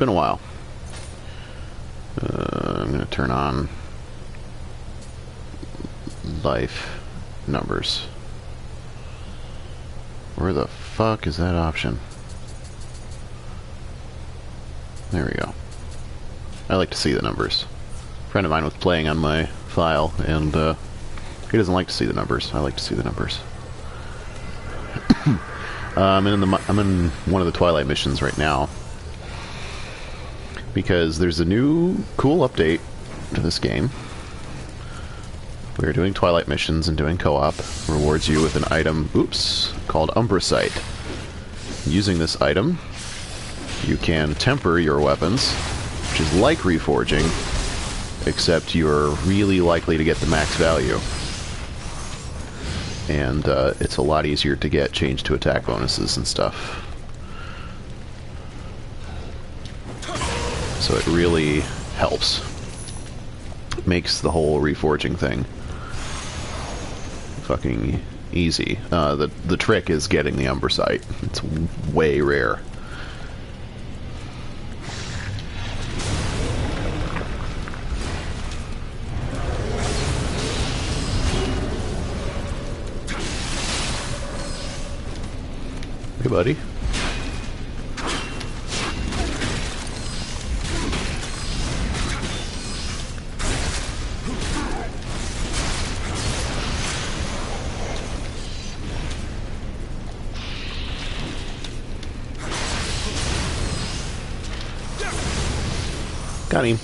been a while. I'm going to turn on life numbers. Where the fuck is that option? There we go. I like to see the numbers. A friend of mine was playing on my file, and he doesn't like to see the numbers. I like to see the numbers. I'm in one of the Twilight missions right now, because there's a new cool update to this game. We're doing Twilight missions and doing co-op. Rewards you with an item, called Umbracite. Using this item, you can temper your weapons, which is like reforging, except you're really likely to get the max value. And it's a lot easier to get change to attack bonuses and stuff. So it really helps. Makes the whole reforging thing fucking easy. The trick is getting the Umbracite. It's way rare. Hey, buddy. Got him.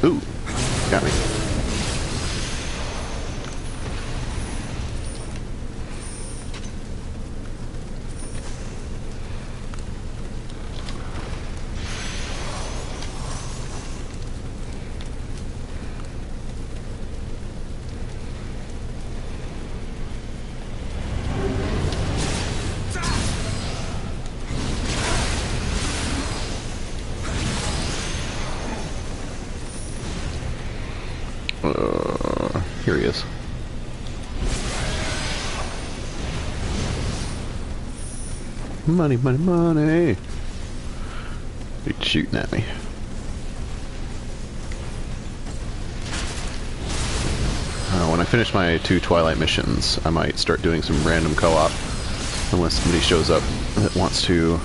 Ooh, got me. Here he is. Money, money, money. He's shooting at me. When I finish my 2 Twilight missions, I might start doing some random co-op, unless somebody shows up that wants to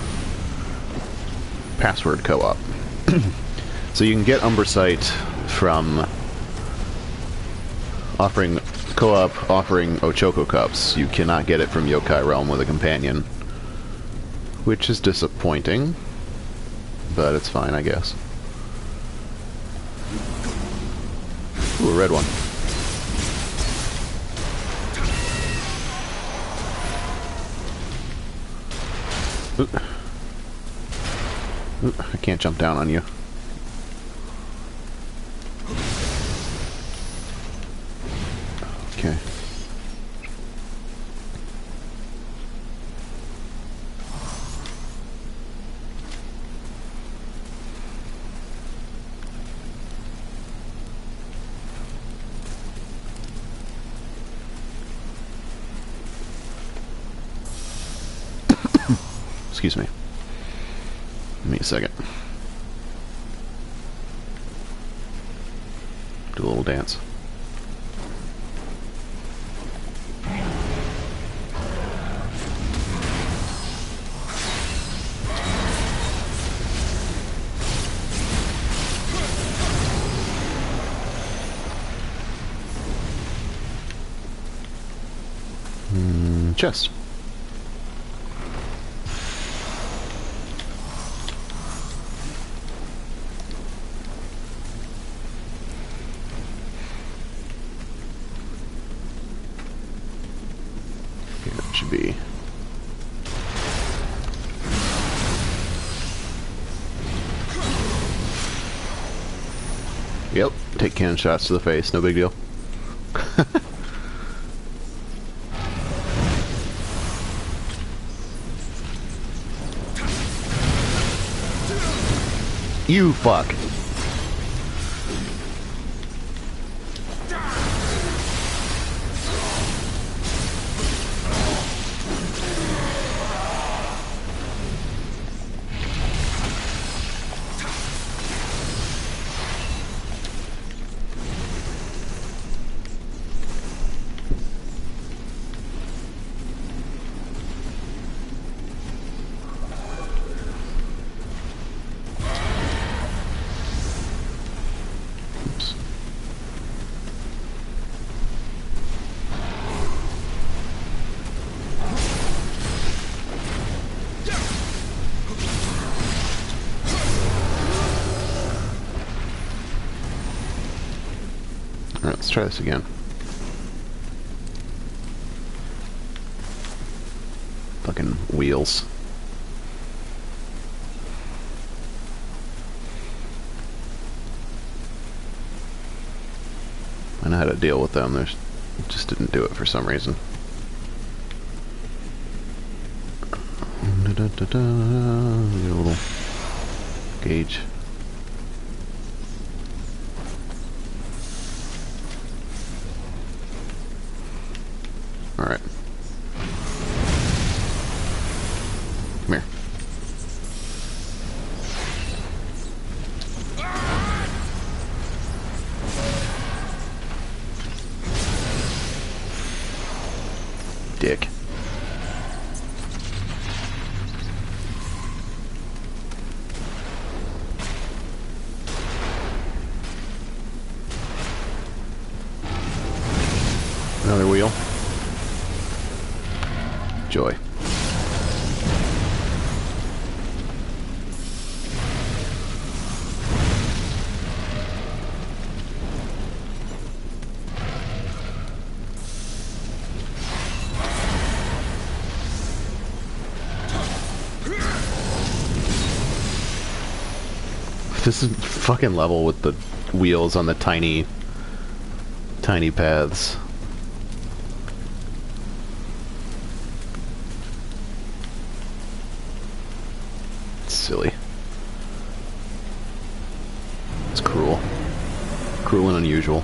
password co-op. So you can get Umbracite from offering co-op, offering Ochoko Cups. You cannot get it from Yokai Realm with a companion, which is disappointing, but it's fine, I guess. Ooh, a red one. Ooh. Ooh, I can't jump down on you. Okay. Excuse me. Give me a second. Do a little dance. Chest. Here it should be. Yep, take cannon shots to the face, no big deal. You fuck. Alright, let's try this again. Fucking wheels. I know how to deal with them. There's just didn't do it for some reason. Get a little gauge. Alright. Come here. Dick. Another wheel. Joy. This is fucking level with the wheels on the tiny paths. It's silly. It's cruel. Cruel and unusual.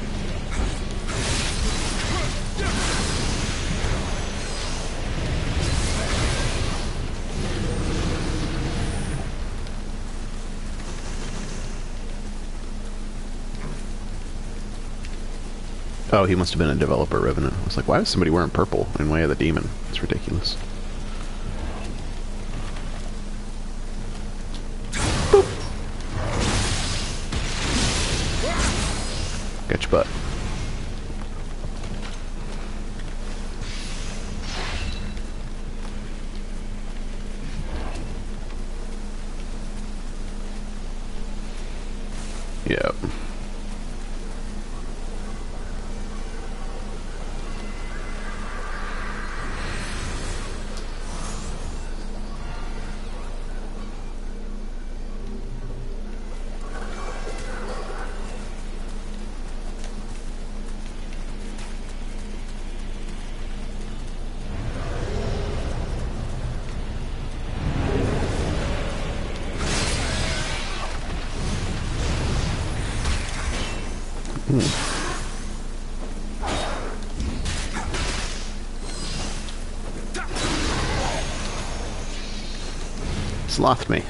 Oh, he must have been a developer revenant. I was like, why is somebody wearing purple in Way of the Demon? It's ridiculous. Boop. Got your butt. Yep. Slothed me.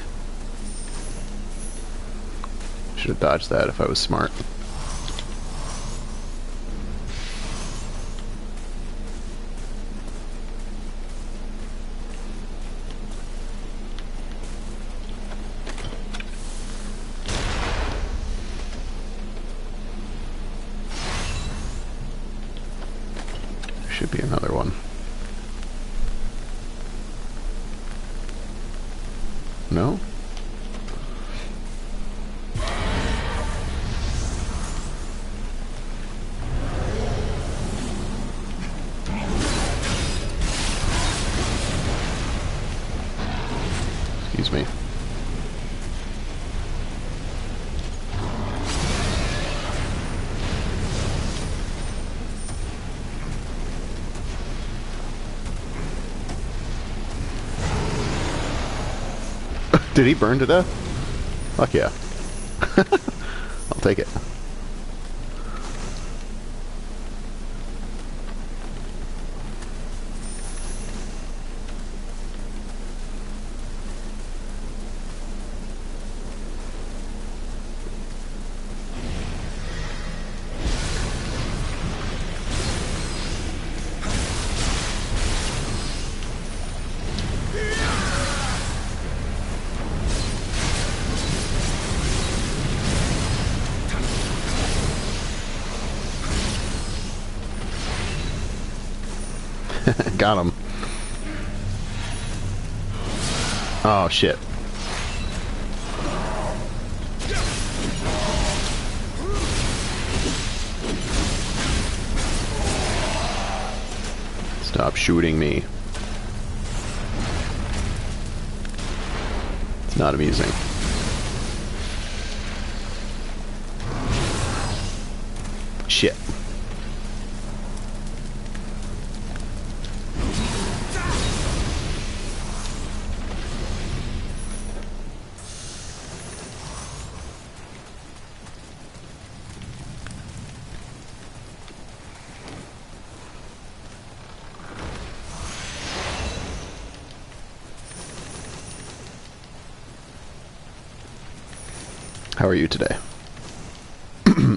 Should have dodged that if I was smart. There should be another one. No? Excuse me. Did he burn to death? Fuck yeah. I'll take it. Got him. Oh, shit. Stop shooting me. It's not amusing. Shit. How are you today?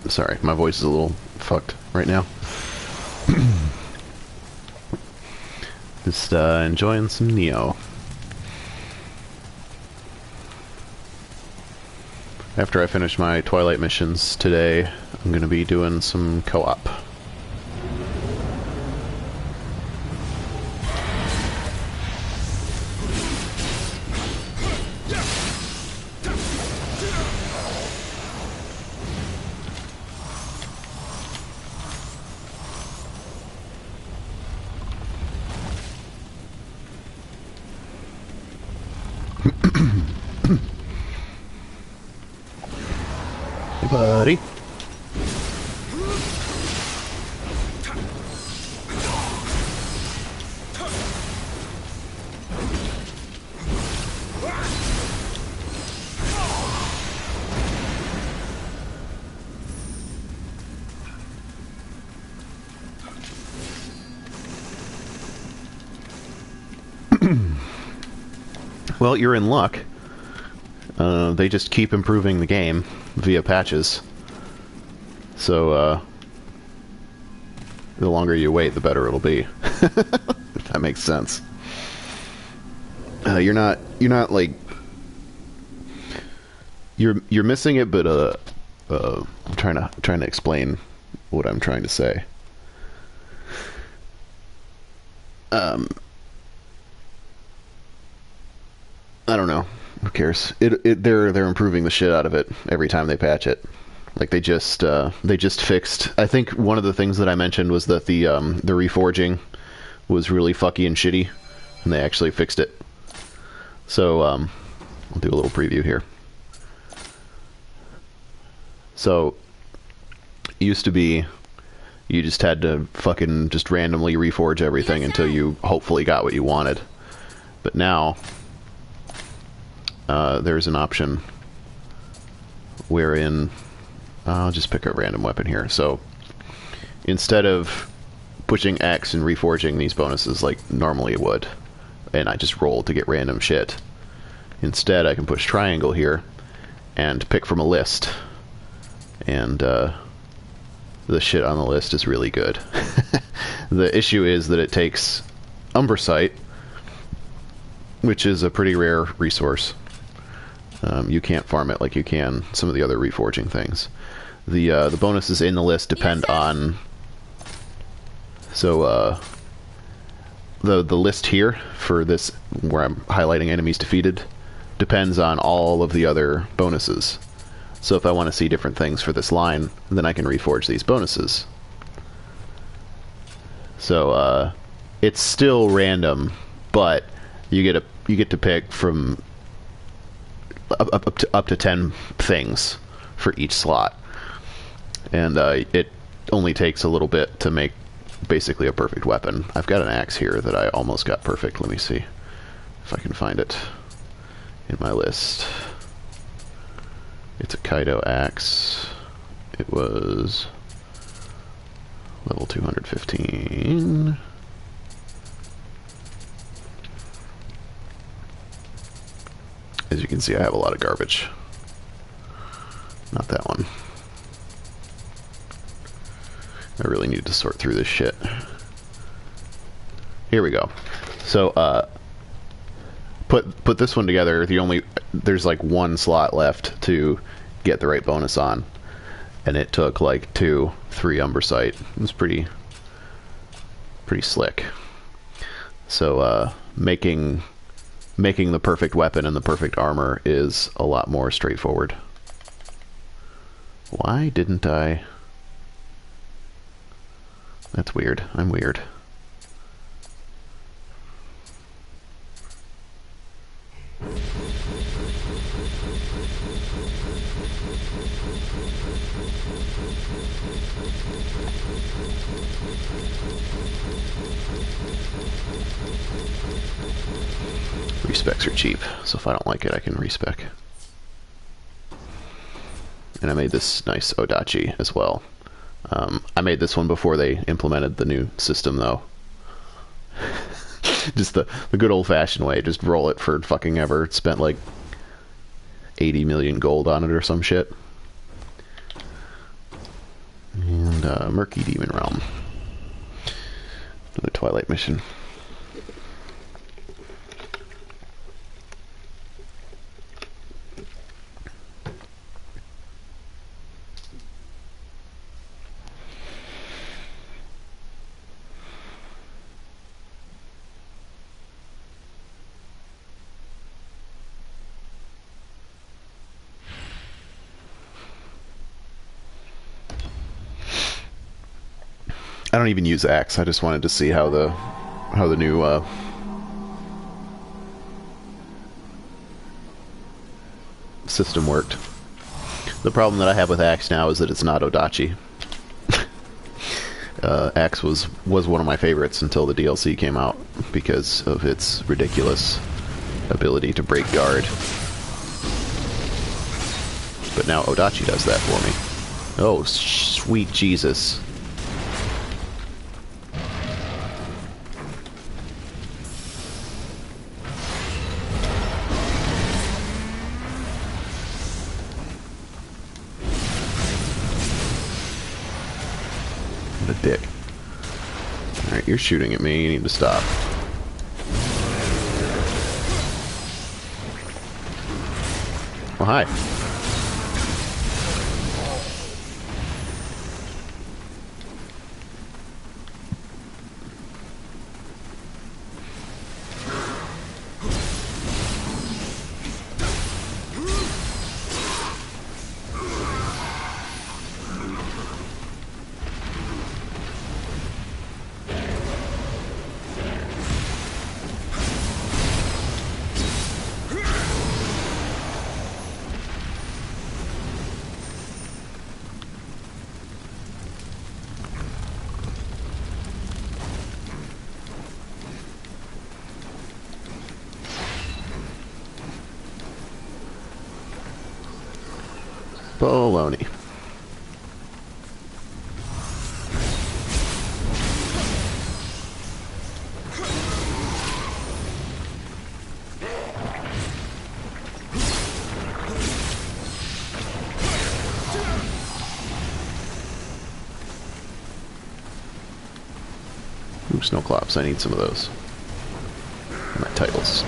Sorry, my voice is a little fucked right now. Just enjoying some Nioh. After I finish my Twilight missions today, I'm going to be doing some co-op. Hey, buddy. Well, you're in luck. They just keep improving the game via patches. So, the longer you wait, the better it'll be. If that makes sense. You're not like... You're missing it, but, I'm trying to explain what I'm trying to say. I don't know. Who cares? They're improving the shit out of it every time they patch it. Like they just fixed. I think one of the things that I mentioned was that the reforging was really fucky and shitty, and they actually fixed it. So I'll do a little preview here. So it used to be you just had to fucking just randomly reforge everything until you hopefully got what you wanted. But now there's an option wherein I'll just pick a random weapon here. So instead of pushing X and reforging these bonuses like normally it would, and I just roll to get random shit, instead I can push triangle here and pick from a list, and the shit on the list is really good. The issue is that it takes Umbrasite, which is a pretty rare resource. You can't farm it like you can some of the other reforging things. The bonuses in the list depend on... So, the list here for this, where I'm highlighting enemies defeated, depends on all of the other bonuses. So if I want to see different things for this line, then I can reforge these bonuses. So, it's still random, but you get to pick from up to 10 things for each slot, and it only takes a little bit to make basically a perfect weapon. I've got an axe here that I almost got perfect. Let me see if I can find it in my list. It's a Kaito Axe. It was level 215. As you can see, I have a lot of garbage. Not that one. I really need to sort through this shit. Here we go. So, put this one together. There's like one slot left to get the right bonus on, and it took like 2-3 Umbrasite. It was pretty slick. So, making the perfect weapon and the perfect armor is a lot more straightforward. Why didn't I? That's weird. I'm weird. Respecs are cheap, so if I don't like it, I can respec. And I made this nice Odachi as well. I made this one before they implemented the new system, though. Just the good old-fashioned way. Just roll it for fucking ever. Spent like 80 million gold on it or some shit. And Murky Demon Realm. Another Twilight mission. I don't even use Axe. I just wanted to see how the new system worked. The problem that I have with Axe now is that it's not Odachi. Axe was one of my favorites until the DLC came out because of its ridiculous ability to break guard. But now Odachi does that for me. Oh, sweet Jesus. What a dick. Alright, you're shooting at me. You need to stop. Oh, hi. Baloney. Ooh, snowclops. I need some of those. My titles.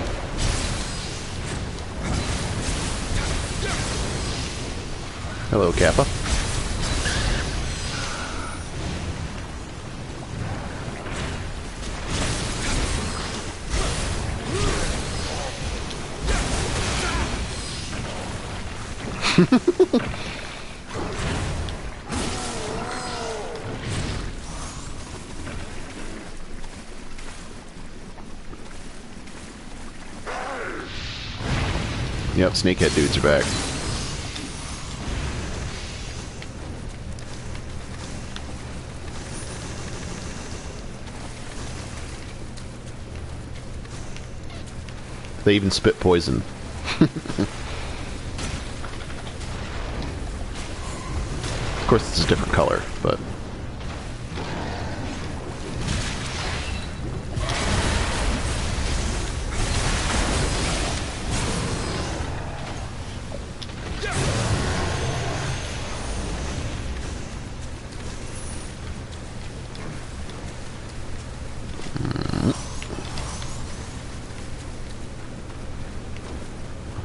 Hello, Kappa. Yep, snakehead dudes are back. They even spit poison. Of course, it's a different color, but...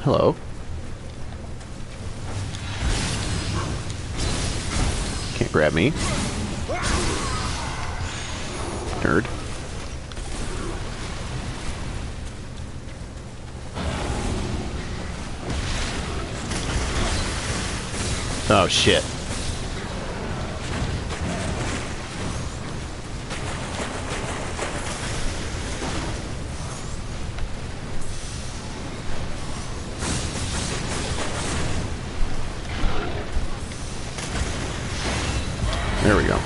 Hello. Can't grab me. Nerd. Oh, shit. There we go.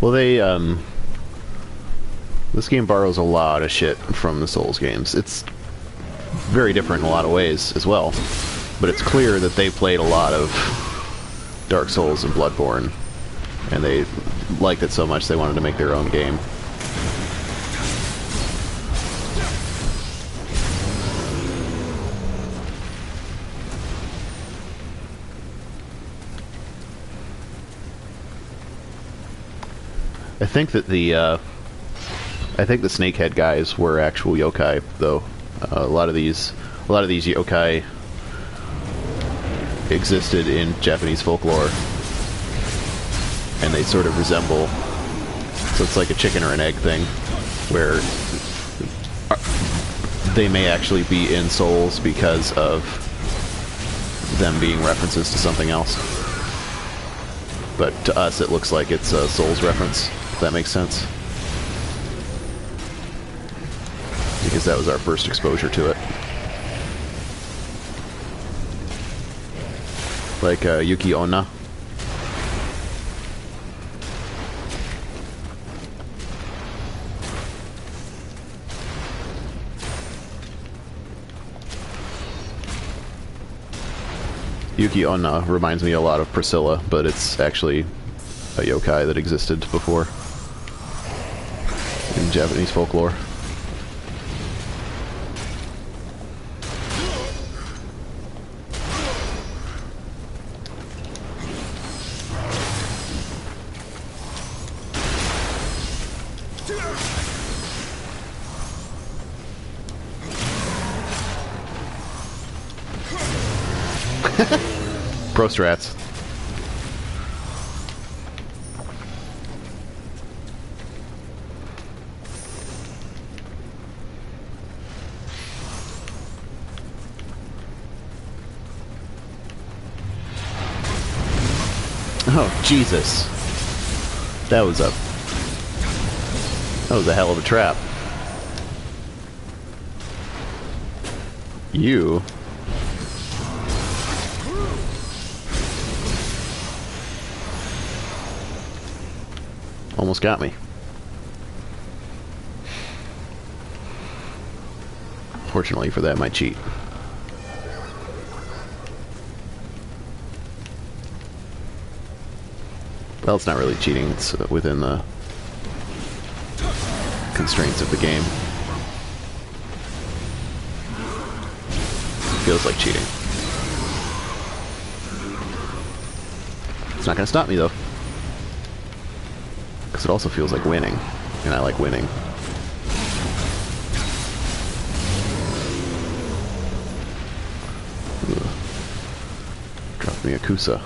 Well, this game borrows a lot of shit from the Souls games. It's very different in a lot of ways as well, but it's clear that they played a lot of Dark Souls and Bloodborne, and they liked it so much they wanted to make their own game. I think that the snakehead guys were actual yokai, though. A lot of these yokai existed in Japanese folklore, and they sort of resemble. So it's like a chicken or an egg thing, where they may actually be in Souls because of them being references to something else. But to us, it looks like it's a Souls reference. If that makes sense. Because that was our first exposure to it. Like Yuki Onna. Yuki Onna reminds me a lot of Priscilla, but it's actually a yokai that existed before in Japanese folklore. Pro strats. Oh, Jesus. That was a hell of a trap. You... almost got me. Fortunately for that, I might cheat. Well, it's not really cheating. It's within the constraints of the game. Feels like cheating. It's not going to stop me, though. Because it also feels like winning. And I like winning. Ugh. Drop me a Kusa.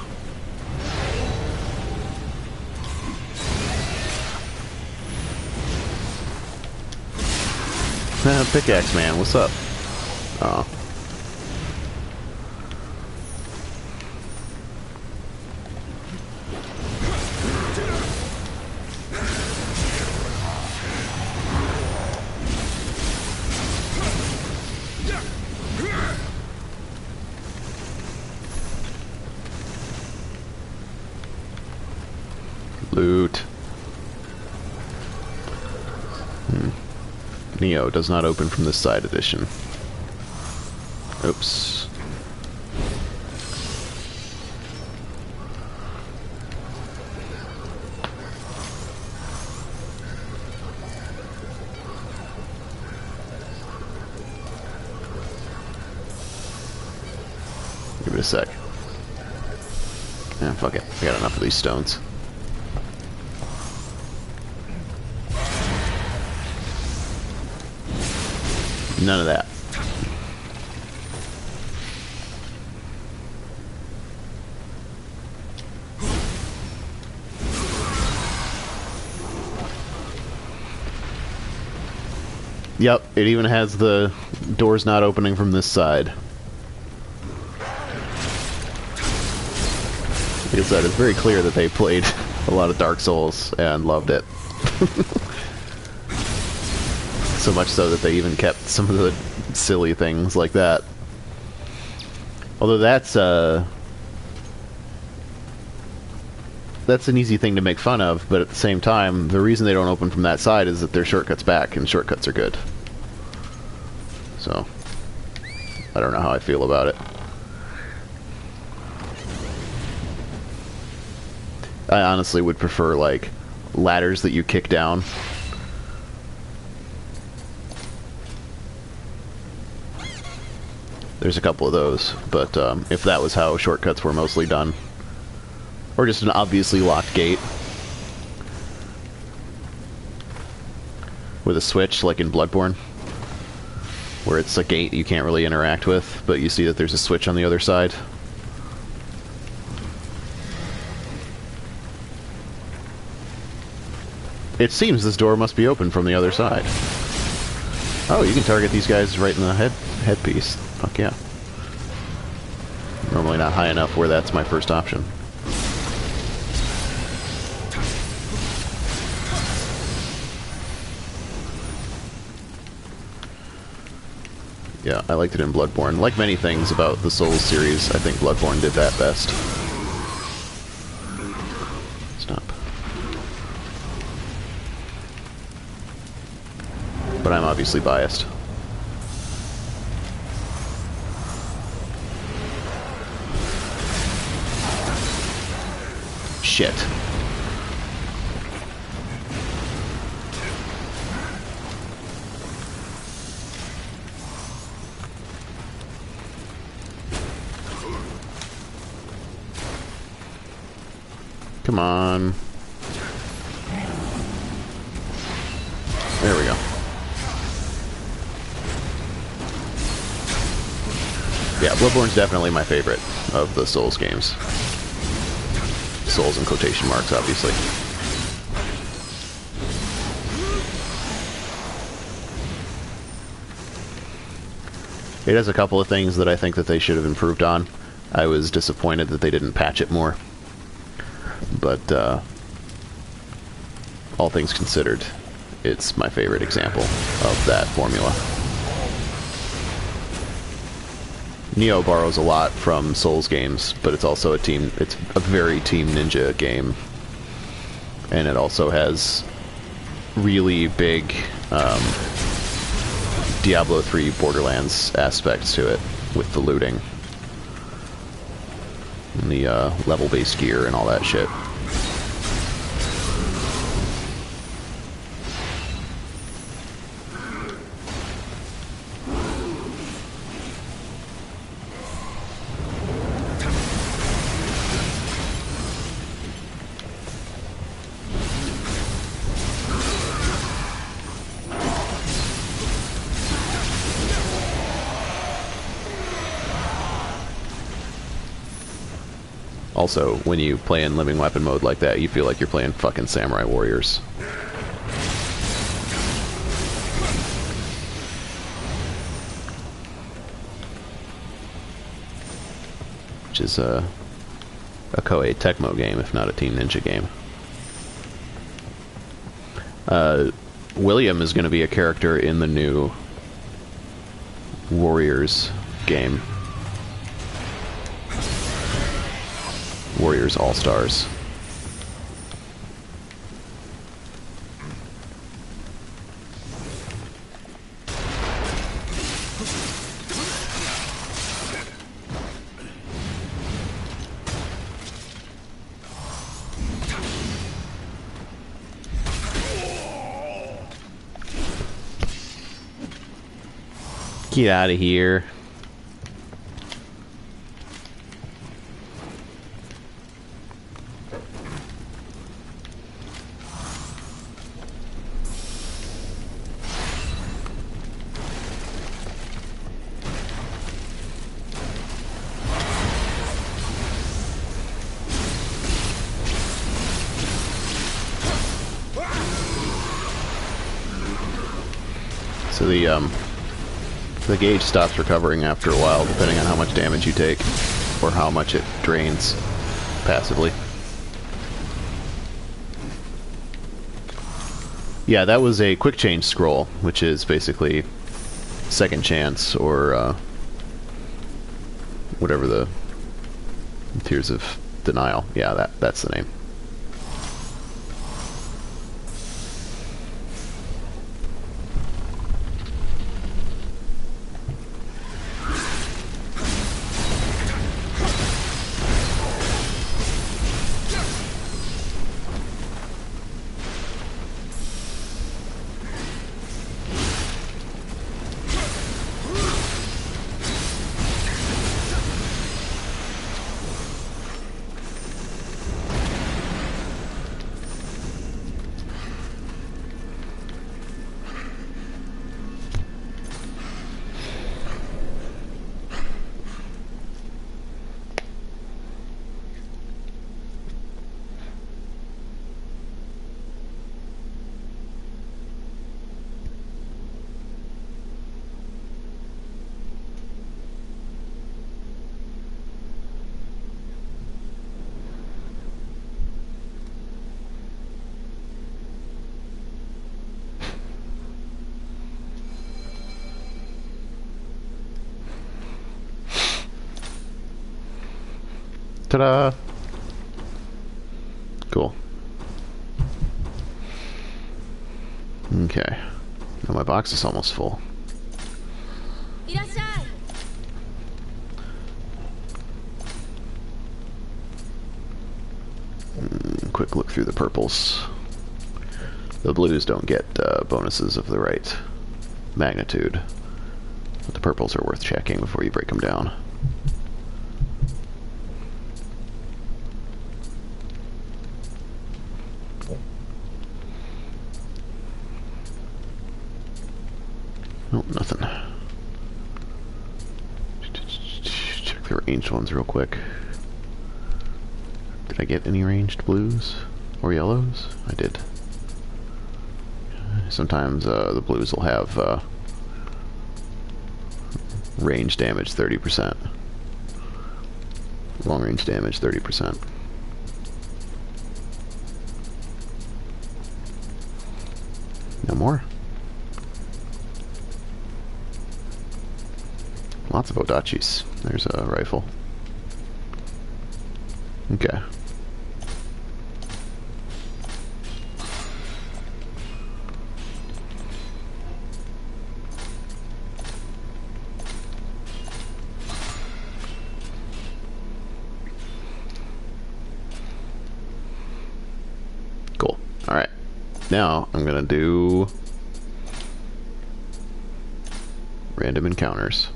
Pickaxe man, what's up? Oh. Loot. Nioh does not open from this side edition. Oops. Give it a sec. Yeah, fuck it. I got enough of these stones. None of that. Yep, it even has the doors not opening from this side. Like I said, it's very clear that they played a lot of Dark Souls and loved it. So much so that they even kept some of the silly things like that. Although that's an easy thing to make fun of, but at the same time, the reason they don't open from that side is that there's shortcuts back, and shortcuts are good. So, I don't know how I feel about it. I honestly would prefer, like, ladders that you kick down. There's a couple of those, but if that was how shortcuts were mostly done, or just an obviously locked gate with a switch, like in Bloodborne, where it's a gate you can't really interact with, but you see that there's a switch on the other side. It seems this door must be open from the other side. Oh, you can target these guys right in the headpiece. Fuck yeah. Normally not high enough where that's my first option. Yeah, I liked it in Bloodborne. Like many things about the Souls series, I think Bloodborne did that best. Stop. But I'm obviously biased. Shit. Come on. There we go. Yeah, Bloodborne's definitely my favorite of the Souls games. Souls in quotation marks, obviously. It has a couple of things that I think that they should have improved on. I was disappointed that they didn't patch it more. But, all things considered, it's my favorite example of that formula. Nioh borrows a lot from Souls games, but it's also it's a very Team Ninja game. And it also has really big Diablo 3 Borderlands aspects to it, with the looting. And the level-based gear and all that shit. Also, when you play in living weapon mode like that, you feel like you're playing fucking Samurai Warriors. Which is a Koei Tecmo game, if not a Team Ninja game. William is going to be a character in the new Warriors game. Warriors All-Stars. Get out of here. So the gauge stops recovering after a while, depending on how much damage you take, or how much it drains passively. Yeah, that was a quick change scroll, which is basically second chance, or whatever the Tears of Denial. Yeah, that's the name. Ta-da! Cool. Okay. Now my box is almost full. Quick look through the purples. The blues don't get bonuses of the right magnitude, but the purples are worth checking before you break them down. Nope, nothing. Check the ranged ones real quick. Did I get any ranged blues or yellows? I did. Sometimes the blues will have range damage 30%. Long range damage 30%. No more? Lots of Odachis. There's a rifle. Okay. Cool. Alright. Now I'm gonna do random encounters.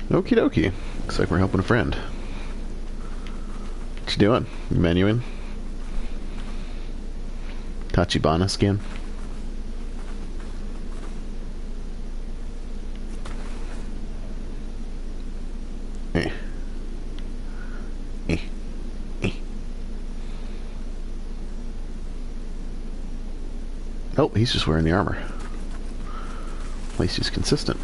Okie dokie. Looks like we're helping a friend. What you doing? You menuing? Tachibana skin? Eh. Eh. Eh. Oh, he's just wearing the armor. At least he's consistent.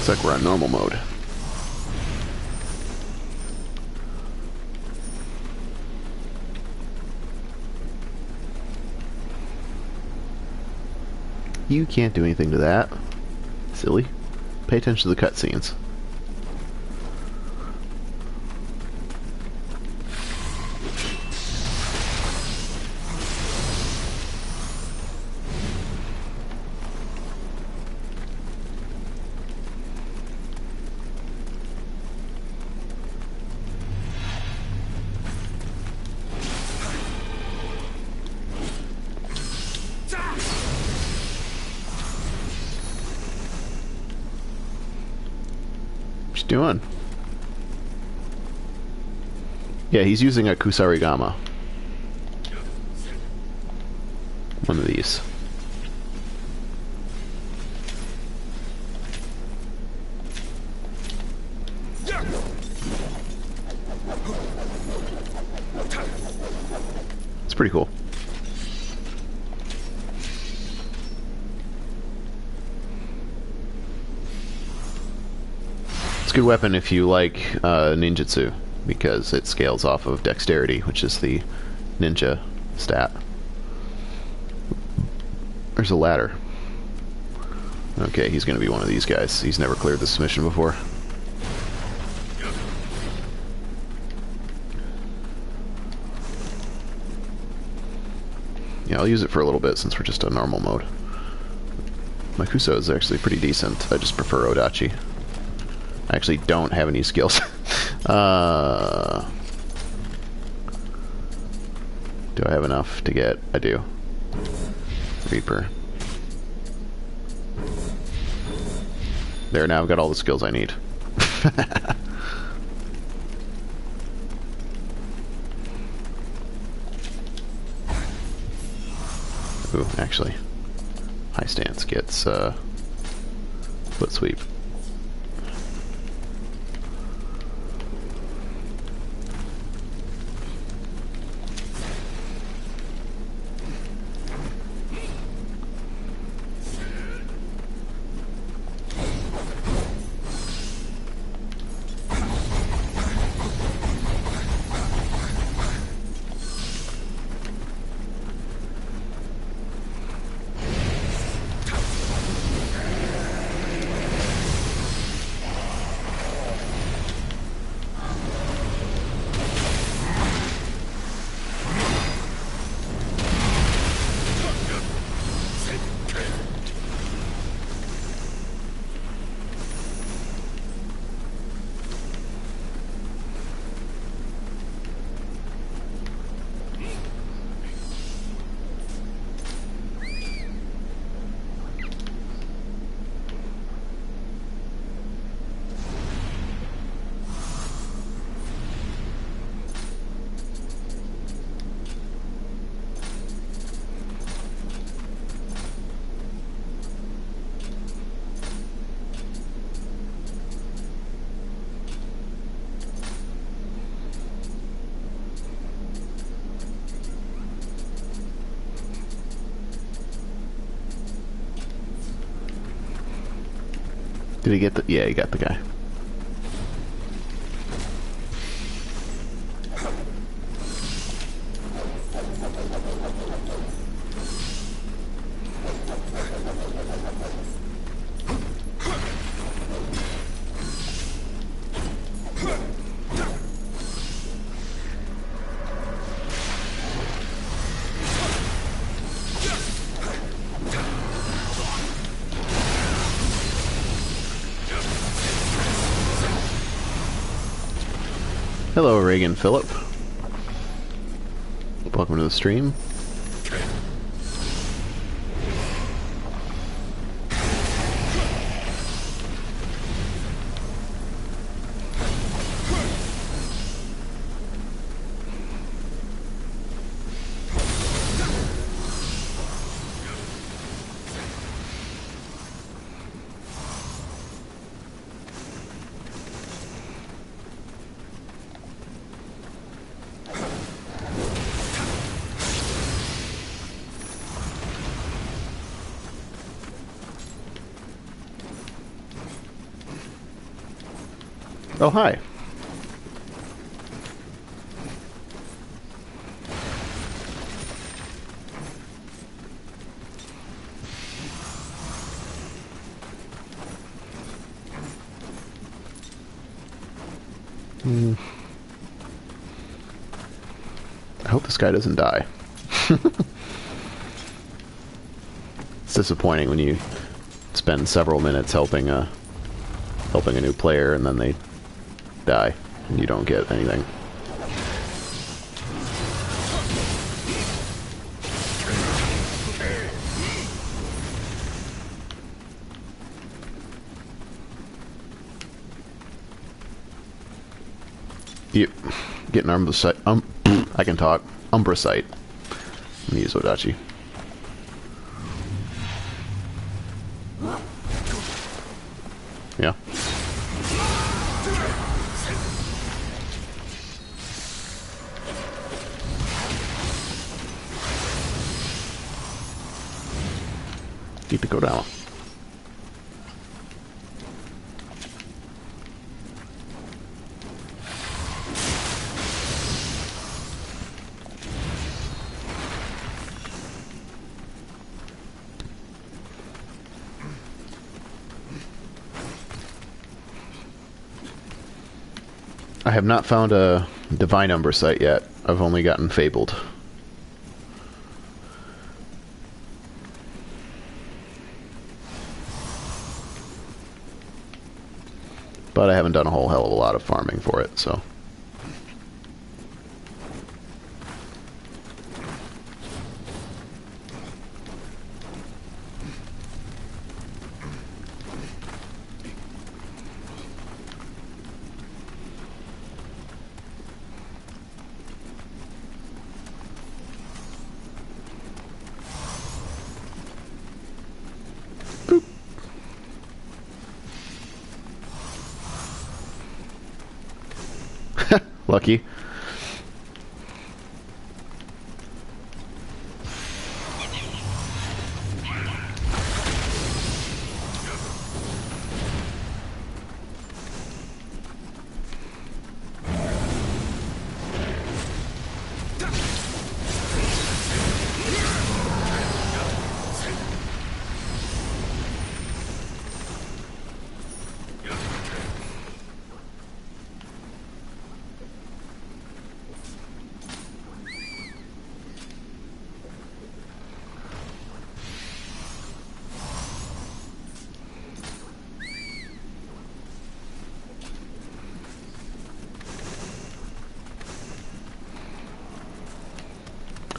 Looks like we're on normal mode. You can't do anything to that. Silly. Pay attention to the cutscenes. Doing? Yeah, he's using a Kusarigama. One of these. It's pretty cool. It's a good weapon if you like ninjutsu, because it scales off of dexterity, which is the ninja stat. There's a ladder. Okay, he's going to be one of these guys. He's never cleared this mission before. Yeah, I'll use it for a little bit since we're just on normal mode. My Kuso is actually pretty decent. I just prefer Odachi. I actually don't have any skills. Do I have enough to get? I do. Reaper. There, now I've got all the skills I need. Ooh, actually. High stance gets foot sweep. Did he get the... Yeah, he got the guy. Hello, Reagan Phillip. Welcome to the stream. Oh, hi. I hope this guy doesn't die. It's disappointing when you spend several minutes helping a new player and then they die and you don't get anything. You get an Umbrasite. I can talk. Umbrasite. Let me use Odachi. Yeah. Need to go down. I have not found a Divine Umbrasite yet. I've only gotten Fabled. But I haven't done a whole hell of a lot of farming for it, so... Lucky.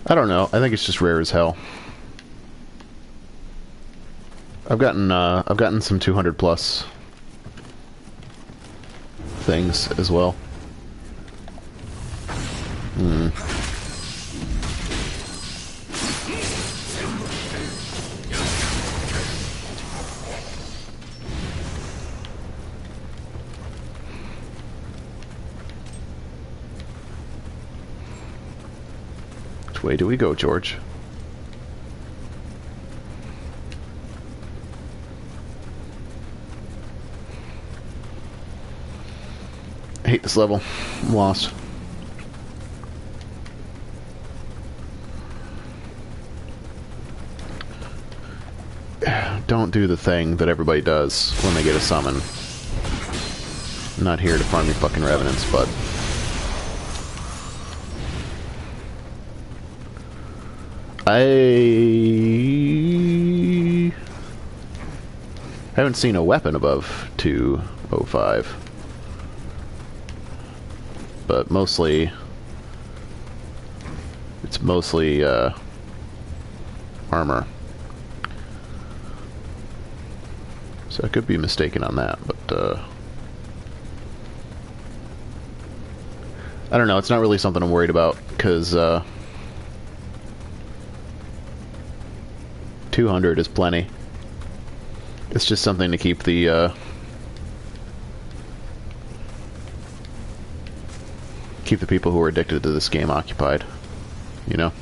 I don't know. I think it's just rare as hell. I've gotten some 200 plus things as well. Which way do we go, George? I hate this level. I'm lost. Don't do the thing that everybody does when they get a summon. I'm not here to farm your fucking revenants, but... I haven't seen a weapon above 205. But mostly... it's mostly, armor. So I could be mistaken on that, but, I don't know, it's not really something I'm worried about, because, 200 is plenty. It's just something to keep the, keep the people who are addicted to this game occupied, you know?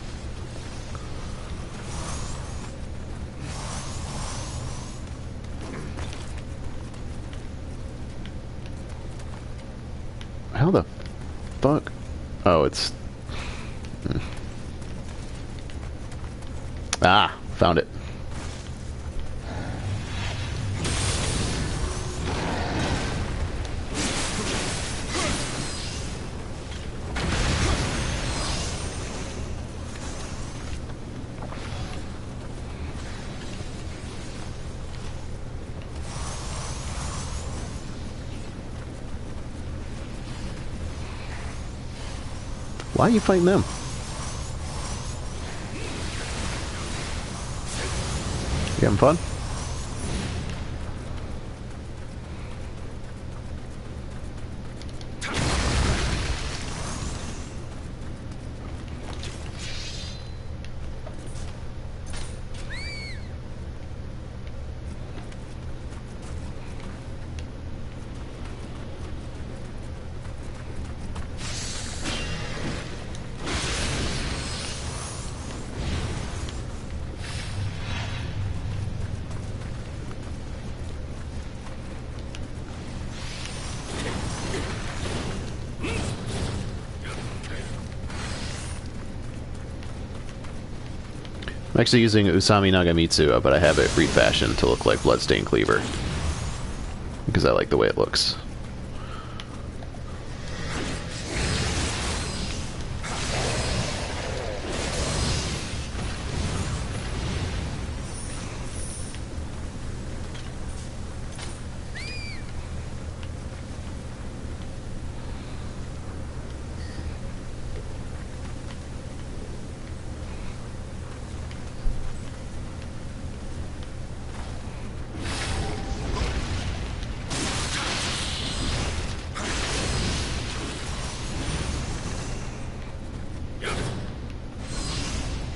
How the fuck? Oh, it's... Ah, found it. Why are you fighting them? You having fun? I'm actually using Usami Nagamitsu, but I have it refashioned to look like Bloodstained Cleaver. Because I like the way it looks.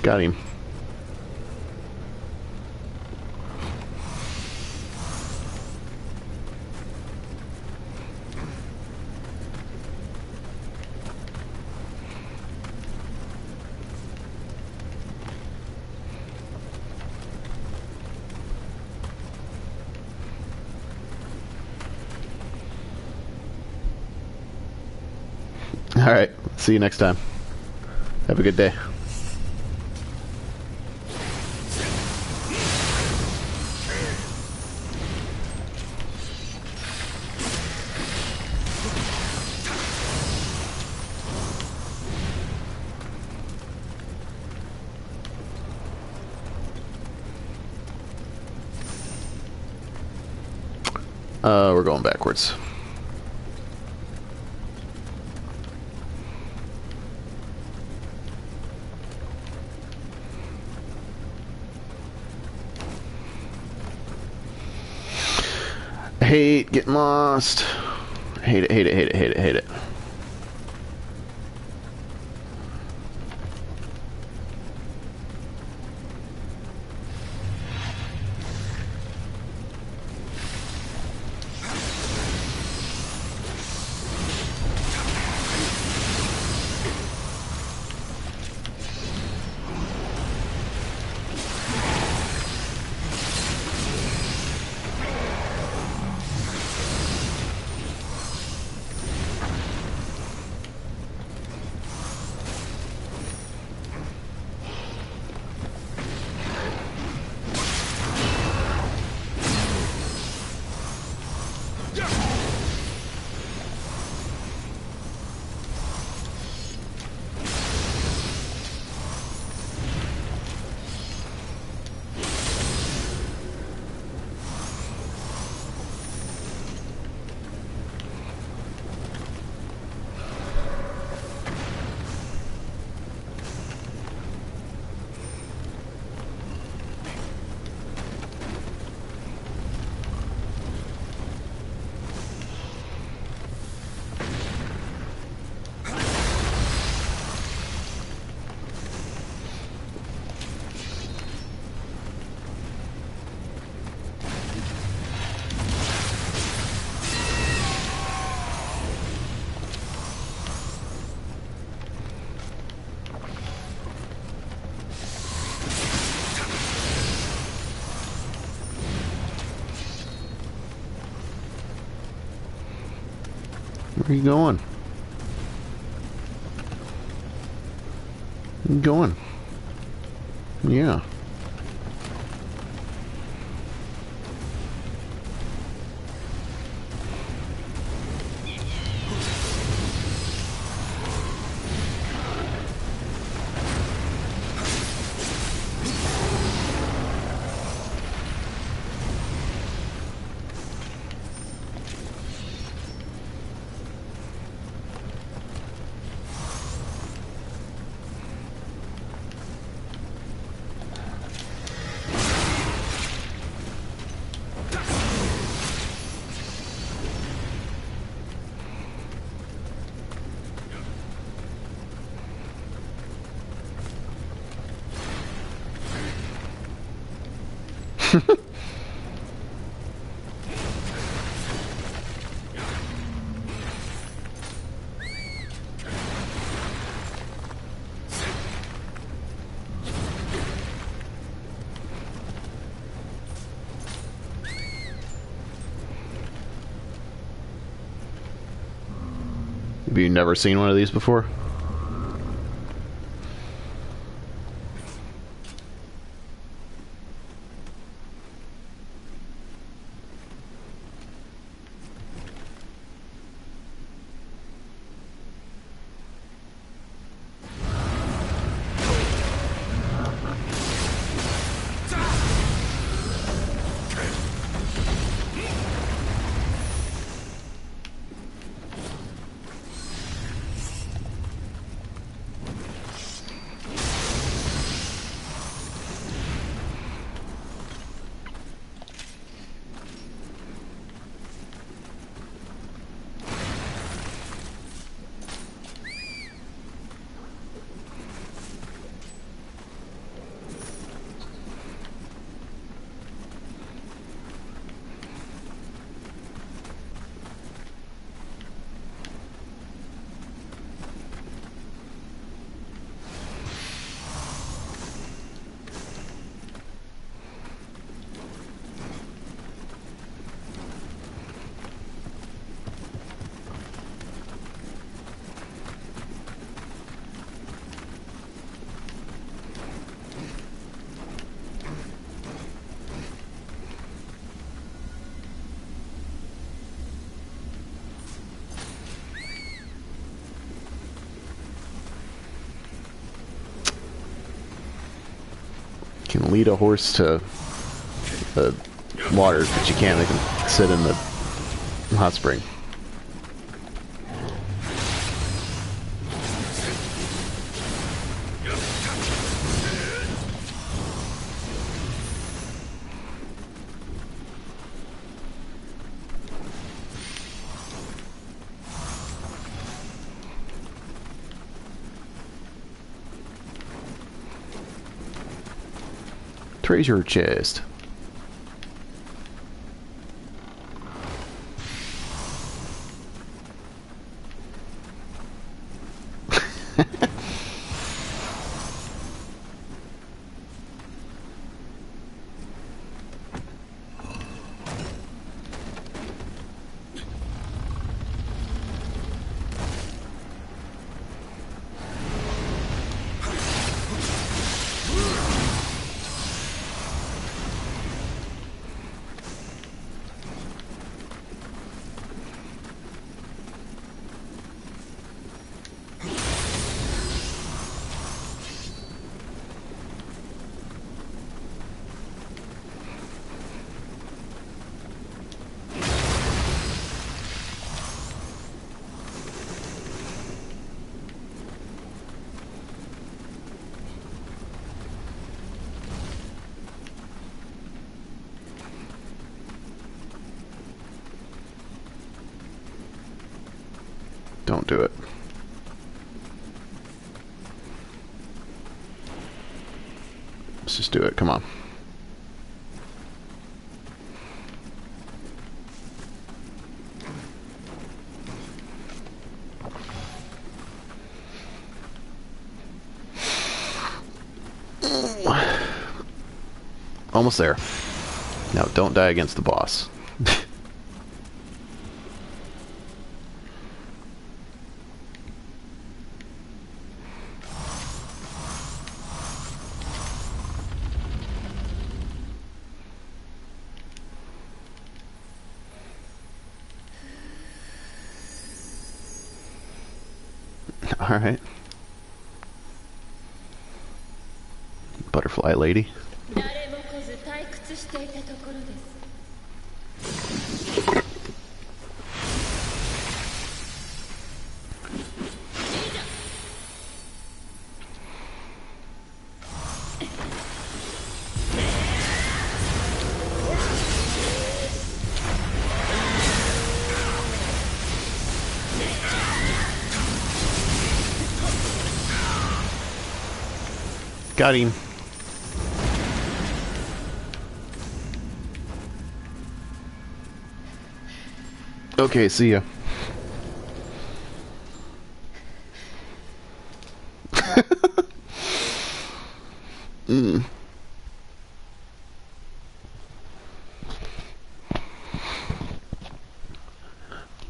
Got him. All right. See you next time. Have a good day. We're going backwards. I hate getting lost. Hate it, hate it, hate it, hate it, hate it. Where are you going? Going. Yeah. Have you never seen one of these before? You can lead a horse to the water, but you can't make them sit in the hot spring. Treasure chest. Don't do it. Let's just do it. Come on. Almost there. Now, don't die against the boss. Alright. Butterfly lady. Got him. Okay, see ya.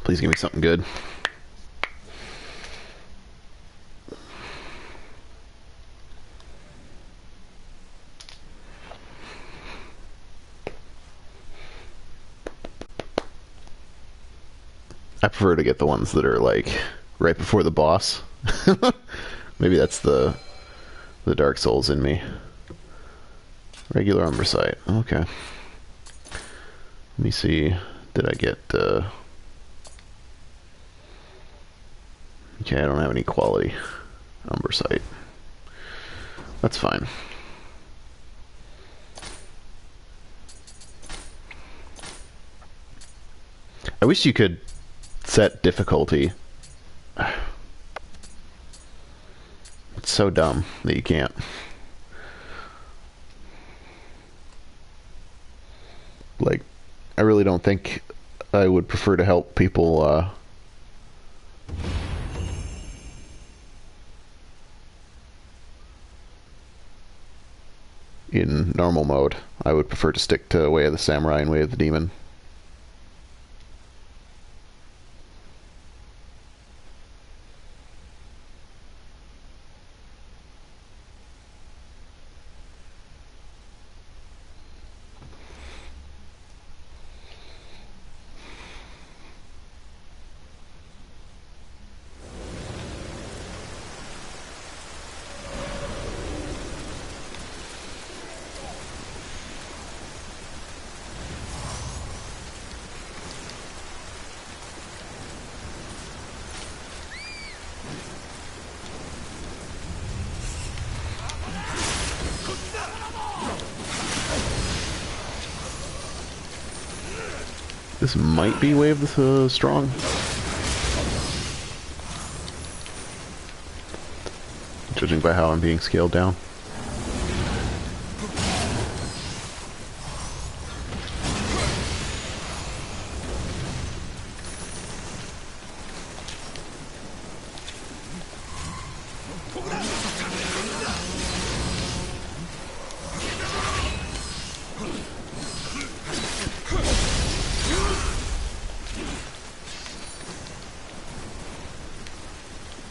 Please give me something good. I prefer to get the ones that are like right before the boss. Maybe that's the Dark Souls in me. Regular Umbrasite. Okay. Let me see. Did I get okay, I don't have any quality Umbrasite. That's fine. I wish you could set difficulty. It's so dumb that you can't. Like, I really don't think I would prefer to help people in normal mode. I would prefer to stick to Way of the Samurai and Way of the Demon. This might be Way of the Strong. Judging by how I'm being scaled down.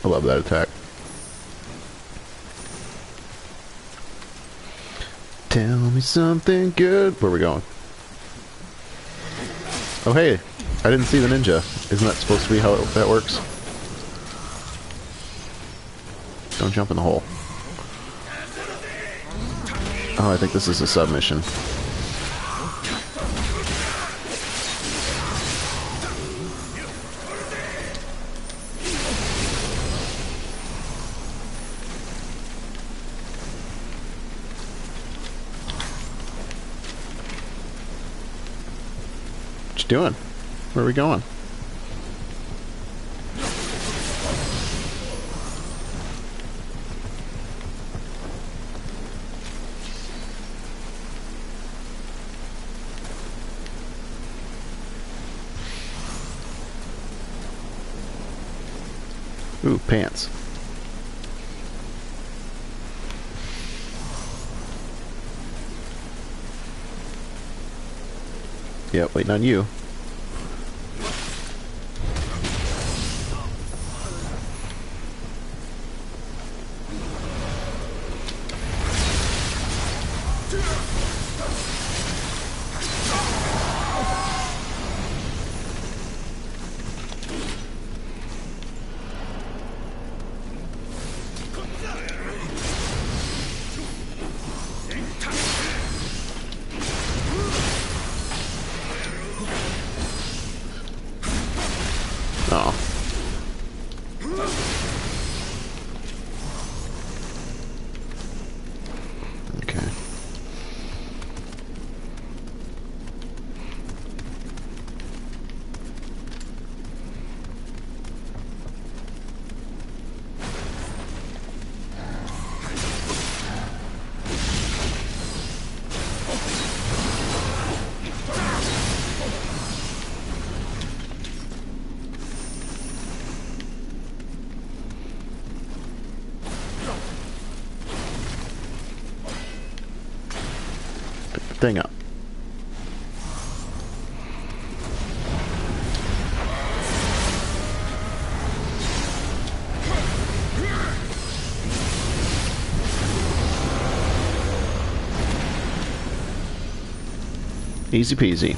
I love that attack. Tell me something good. Where are we going? Oh hey, I didn't see the ninja. Isn't that supposed to be how that works? Don't jump in the hole. Oh, I think this is a submission. What you doing? Where are we going? Ooh, pants. Yeah, waiting on you. Oh. Okay. Pick the thing up. Easy peasy.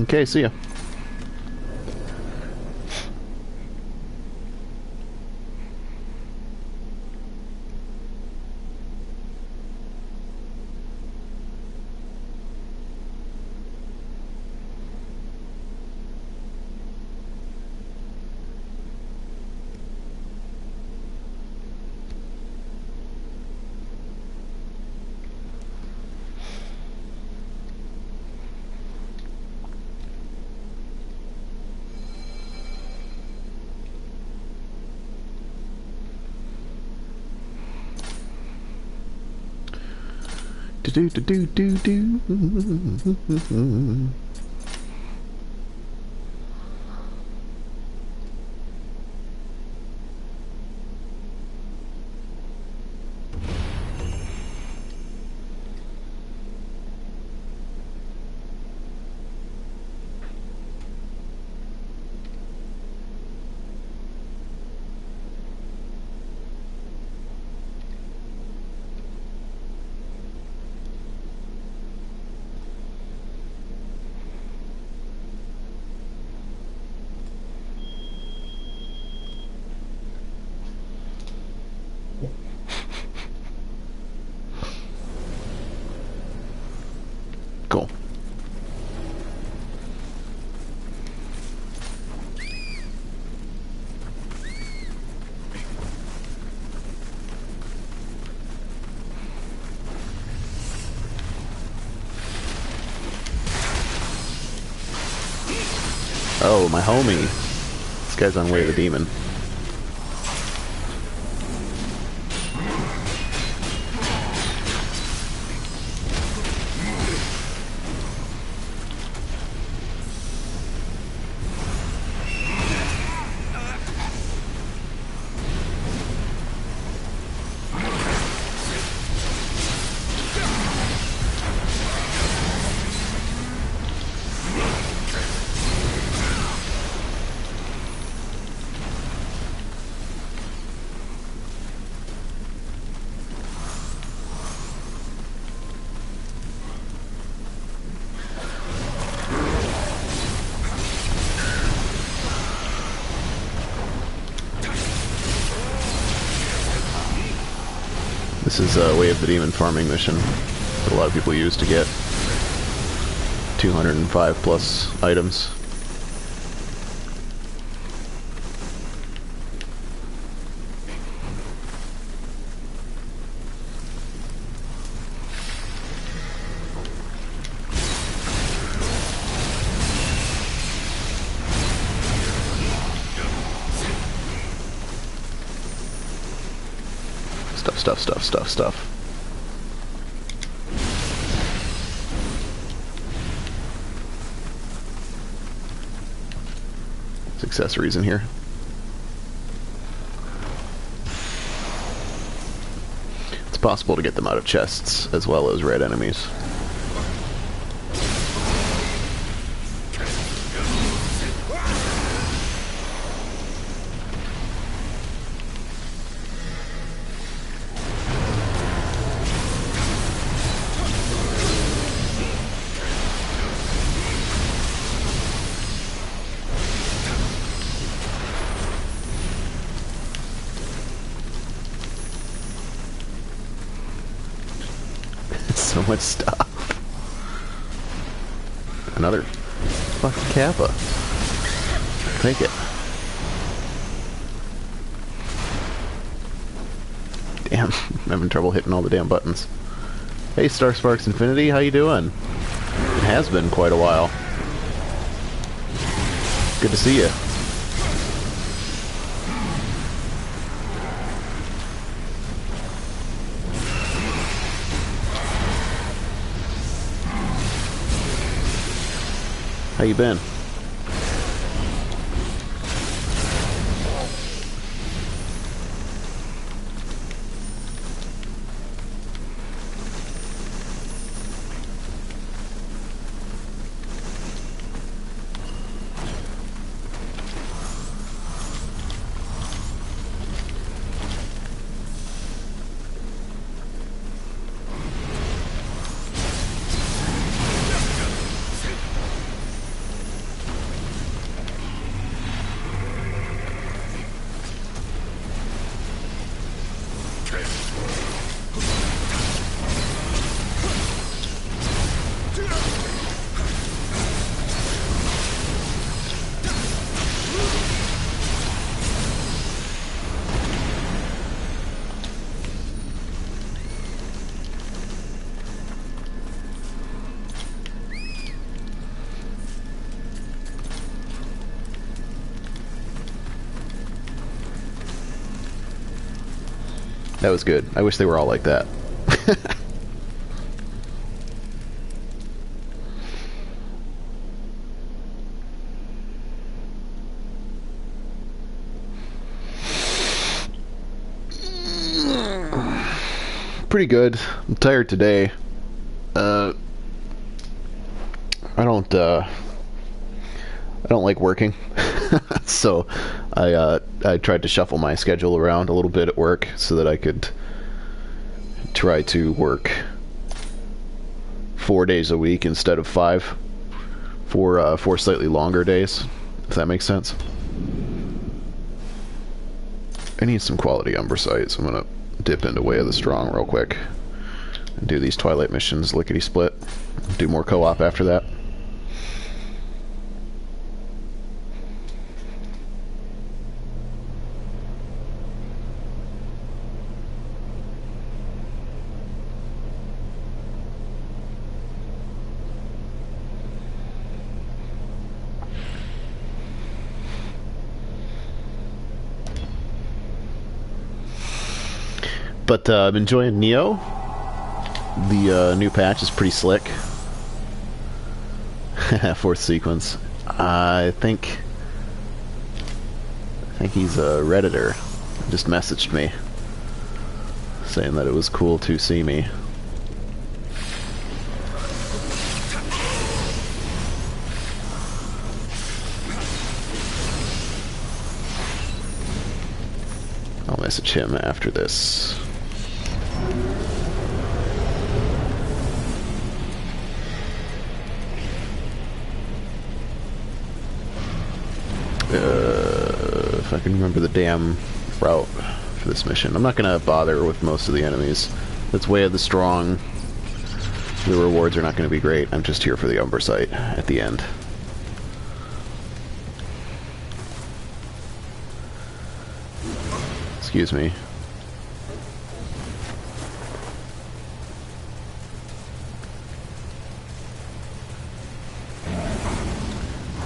Okay, see ya. Do do do do do. Cool. Oh, my homie. This guy's on Way of the Demon. This is a Way of the Demon farming mission that a lot of people use to get 205 plus items. Stuff. There's accessories in here. It's possible to get them out of chests as well as red enemies. So much stuff. Another Fucking Kappa. Take it. Damn, I'm having trouble hitting all the damn buttons. Hey, Star Sparks Infinity, how you doing? It has been quite a while. Good to see you. How you been? That was good. I wish they were all like that. Pretty good. I'm tired today. I don't like working. So I tried to shuffle my schedule around a little bit at work so that I could try to work 4 days a week instead of 5 for 4 slightly longer days, if that makes sense. I need some quality Umbracite, so I'm gonna dip into Way of the Strong real quick and do these Twilight missions lickety-split. Do more co-op after that. But I'm enjoying Nioh. The new patch is pretty slick. 4th sequence. I think he's a Redditor. Just messaged me saying that it was cool to see me. I'll message him after this. If I can remember the damn route for this mission. I'm not gonna bother with most of the enemies. That's Way of the Strong. The rewards are not gonna be great. I'm just here for the Umbracite at the end. Excuse me.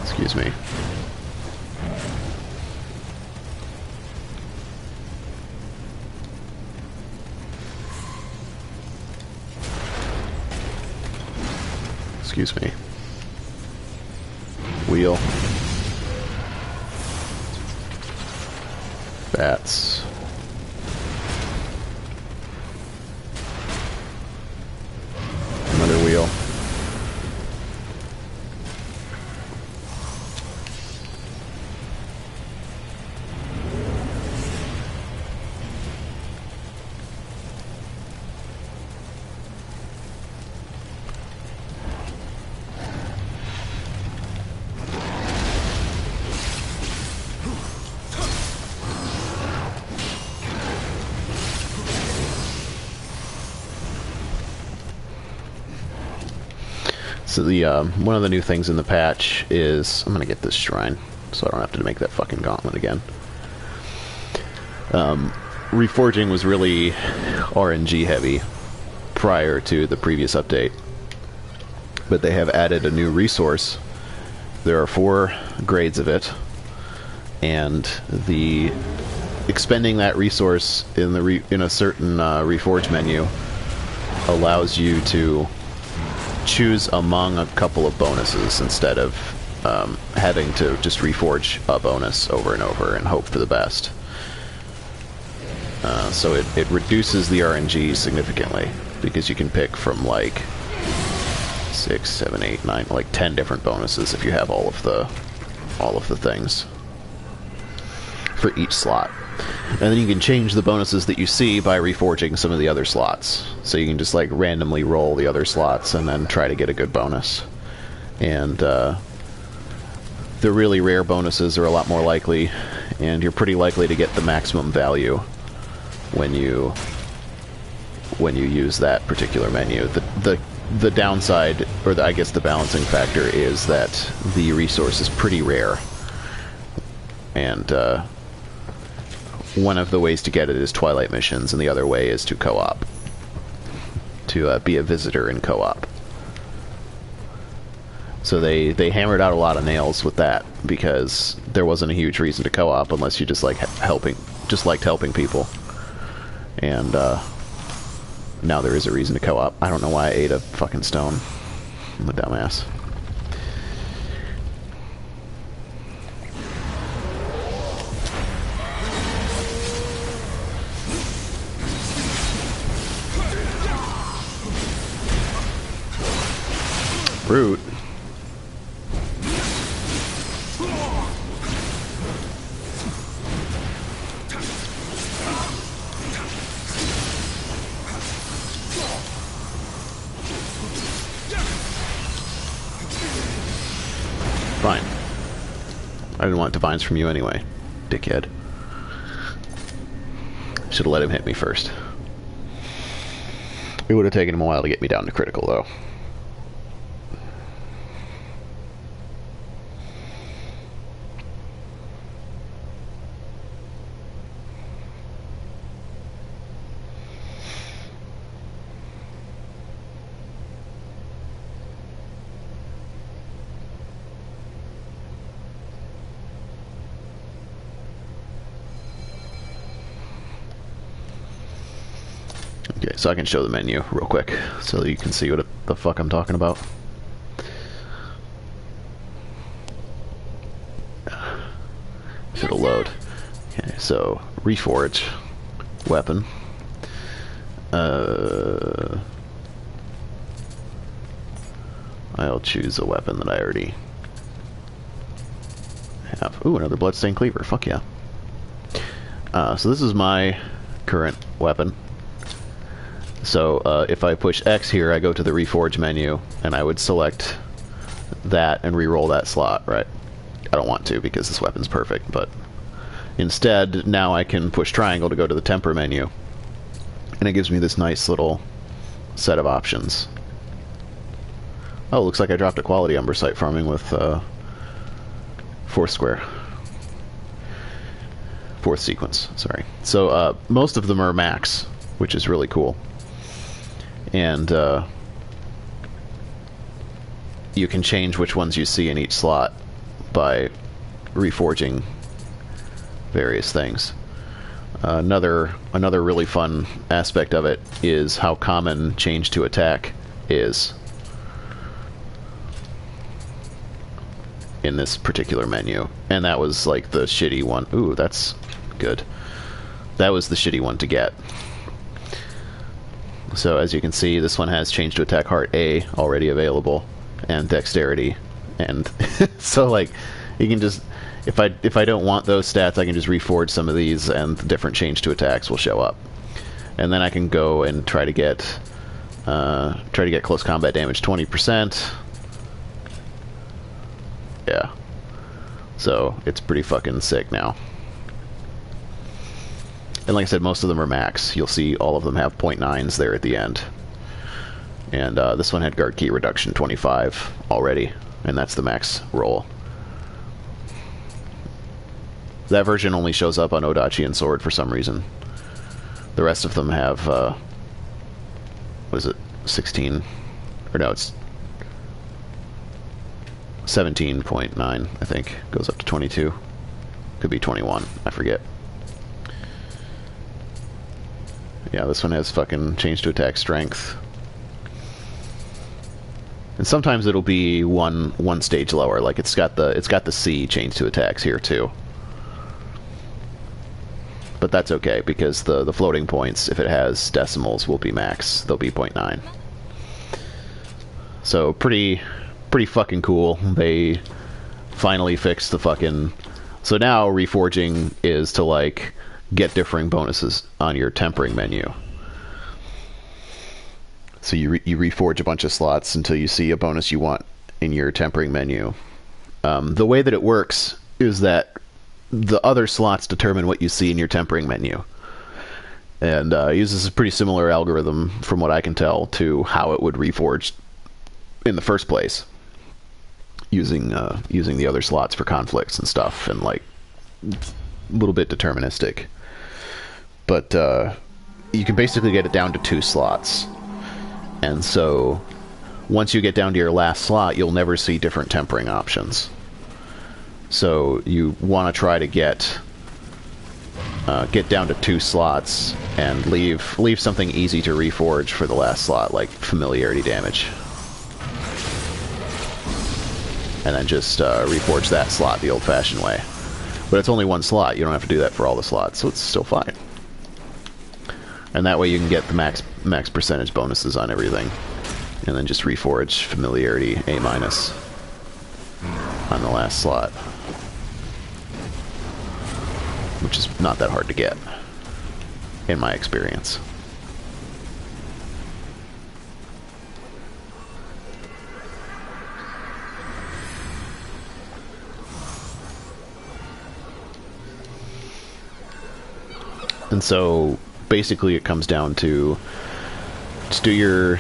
Excuse me. Excuse me. Wheel. Bats. Another wheel. So the one of the new things in the patch is... I'm going to get this shrine, so I don't have to make that fucking gauntlet again. Reforging was really RNG heavy prior to the previous update, but they have added a new resource. There are 4 grades of it, and the expending that resource in the in a certain Reforge menu allows you to choose among a couple of bonuses instead of having to just reforge a bonus over and over and hope for the best. So it reduces the RNG significantly, because you can pick from like 6, 7, 8, 9, like 10 different bonuses if you have all of the things for each slot. And then you can change the bonuses that you see by reforging some of the other slots. So you can just like randomly roll the other slots and then try to get a good bonus. And the really rare bonuses are a lot more likely, and you're pretty likely to get the maximum value when you use that particular menu. The downside, or I guess the balancing factor, is that the resource is pretty rare, and one of the ways to get it is Twilight missions, and the other way is to co-op, to be a visitor in co-op. So they hammered out a lot of nails with that, because there wasn't a huge reason to co-op unless you just liked helping people. And now there is a reason to co-op. I don't know why I ate a fucking stone. I'm a dumbass. Brute. Fine. I didn't want divines from you anyway, dickhead. Should have let him hit me first. It would have taken him a while to get me down to critical, though. Okay, so I can show the menu real quick so that you can see what the fuck I'm talking about. If it'll load. Okay, so Reforge weapon. I'll choose a weapon that I already have. Ooh, another bloodstained cleaver. Fuck yeah. So this is my current weapon. So if I push X here, I go to the Reforge menu, and I would select that and re-roll that slot, right? I don't want to because this weapon's perfect, but instead, now I can push triangle to go to the temper menu, and it gives me this nice little set of options. Oh, looks like I dropped a quality umber site farming with fourth sequence, sorry. So most of them are max, which is really cool. And you can change which ones you see in each slot by reforging various things. Another really fun aspect of it is how common change to attack is in this particular menu. And that was like the shitty one. Ooh, that's good. That was the shitty one to get. So as you can see, this one has change to attack heart A already available, and dexterity, and so like you can just, if I don't want those stats, I can just reforge some of these, and different change to attacks will show up, and then I can go and try to get close combat damage 20%. Yeah, so it's pretty fucking sick now. And like I said, most of them are max. You'll see all of them have .9s there at the end. And this one had guard key reduction 25 already, and that's the max roll. That version only shows up on Odachi and Sword for some reason. The rest of them have, what is it, 16? Or no, it's 17.9, I think. Goes up to 22. Could be 21, I forget. Yeah, this one has fucking change to attack strength. And sometimes it'll be one stage lower, like it's got the C change to attacks here too. But that's okay, because the floating points, if it has decimals, will be max. They'll be 0.9. So pretty fucking cool. They finally fixed the fucking... So now reforging is to, like, get differing bonuses on your tempering menu. So you reforge a bunch of slots until you see a bonus you want in your tempering menu. The way that it works is that the other slots determine what you see in your tempering menu. And uses a pretty similar algorithm, from what I can tell, to how it would reforge in the first place. Using the other slots for conflicts and stuff, and like a little bit deterministic. But you can basically get it down to 2 slots. And so once you get down to your last slot, you'll never see different tempering options. So you want to try to get down to 2 slots and leave something easy to reforge for the last slot, like familiarity damage. And then just reforge that slot the old-fashioned way. But it's only 1 slot. You don't have to do that for all the slots, so it's still fine. And that way you can get the max percentage bonuses on everything. And then just reforge familiarity A- on the last slot. Which is not that hard to get, in my experience. And so basically it comes down to just do your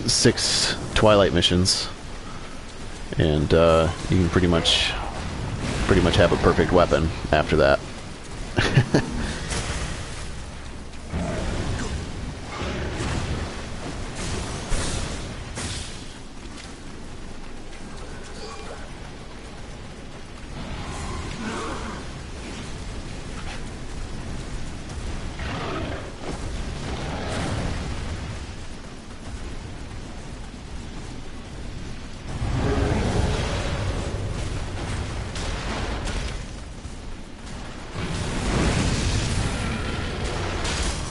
6 Twilight missions, and you can pretty much have a perfect weapon after that.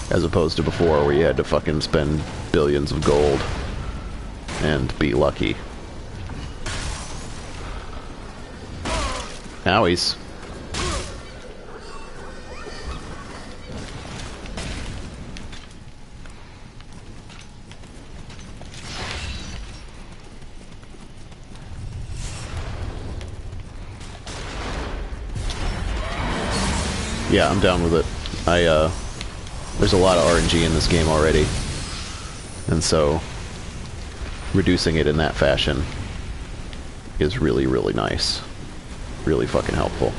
As opposed to before, where you had to fucking spend billions of gold and be lucky. Owies. Yeah, I'm down with it. There's a lot of RNG in this game already, and so reducing it in that fashion is really, really nice. Really fucking helpful.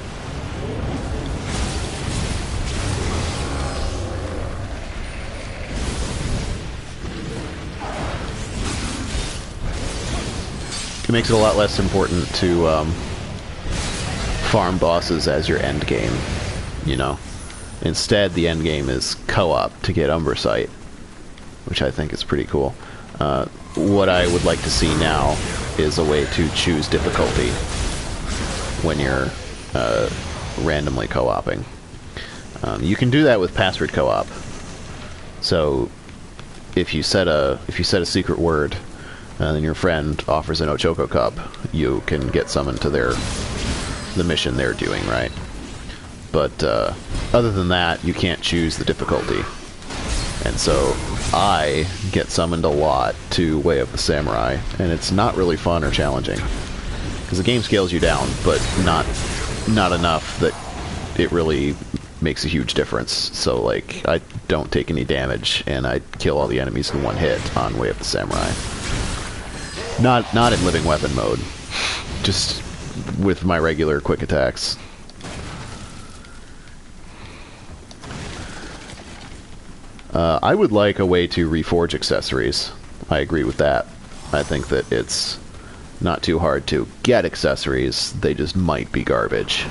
It makes it a lot less important to farm bosses as your end game, you know? Instead, the end game is co-op to get Umbrasight, which I think is pretty cool. What I would like to see now is a way to choose difficulty when you're randomly co-oping. You can do that with password co-op. So if you set a secret word, and then your friend offers an Ochoko Cup, you can get summoned to the mission they're doing, right? But other than that, you can't choose the difficulty. And so I get summoned a lot to Way of the Samurai, and it's not really fun or challenging. Because the game scales you down, but not enough that it really makes a huge difference. So, like, I don't take any damage, and I kill all the enemies in one hit on Way of the Samurai. Not in living weapon mode. Just with my regular quick attacks. I would like a way to reforge accessories. I agree with that. I think that it's not too hard to get accessories, they just might be garbage.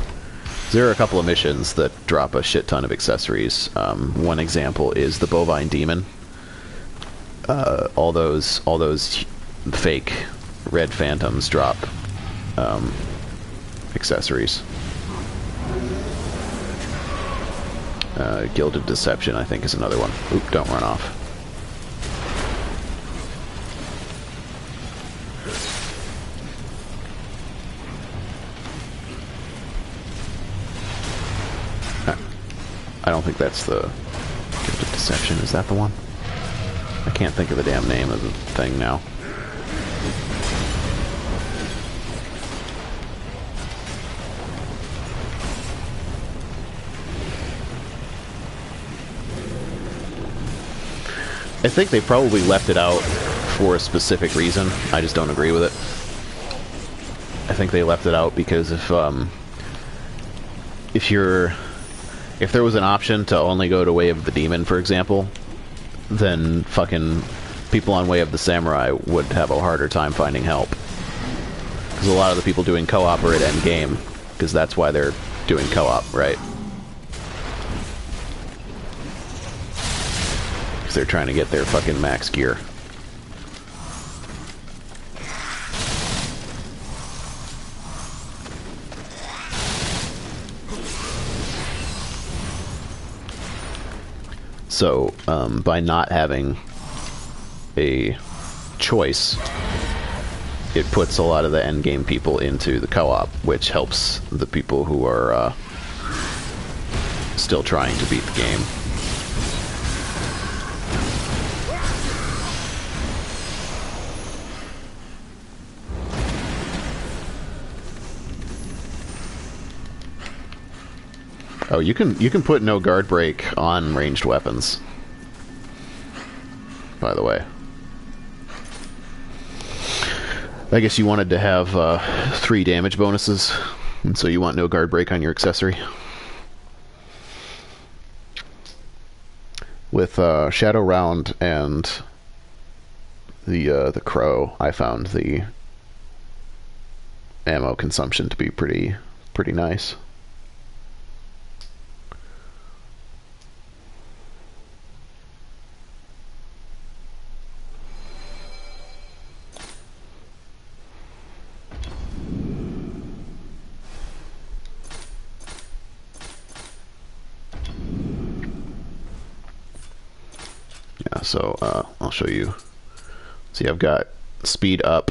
There are a couple of missions that drop a shit ton of accessories. One example is the Bovine Demon. All those fake red phantoms drop accessories. Gilded Deception, I think, is another one. Oop, don't run off. I don't think that's the Gilded Deception. Is that the one? I can't think of the damn name of the thing now. I think they probably left it out for a specific reason. I just don't agree with it. I think they left it out because if there was an option to only go to Way of the Demon, for example, then fucking people on Way of the Samurai would have a harder time finding help. Because a lot of the people doing co-op are at endgame, because that's why they're doing co-op, right? Because they're trying to get their fucking max gear. So, by not having a choice, it puts a lot of the endgame people into the co-op, which helps the people who are still trying to beat the game. Oh, you can put no guard break on ranged weapons, by the way. I guess you wanted to have 3 damage bonuses, and so you want no guard break on your accessory. With Shadow Round and the Crow, I found the ammo consumption to be pretty nice. So I'll show you. See, I've got speed up,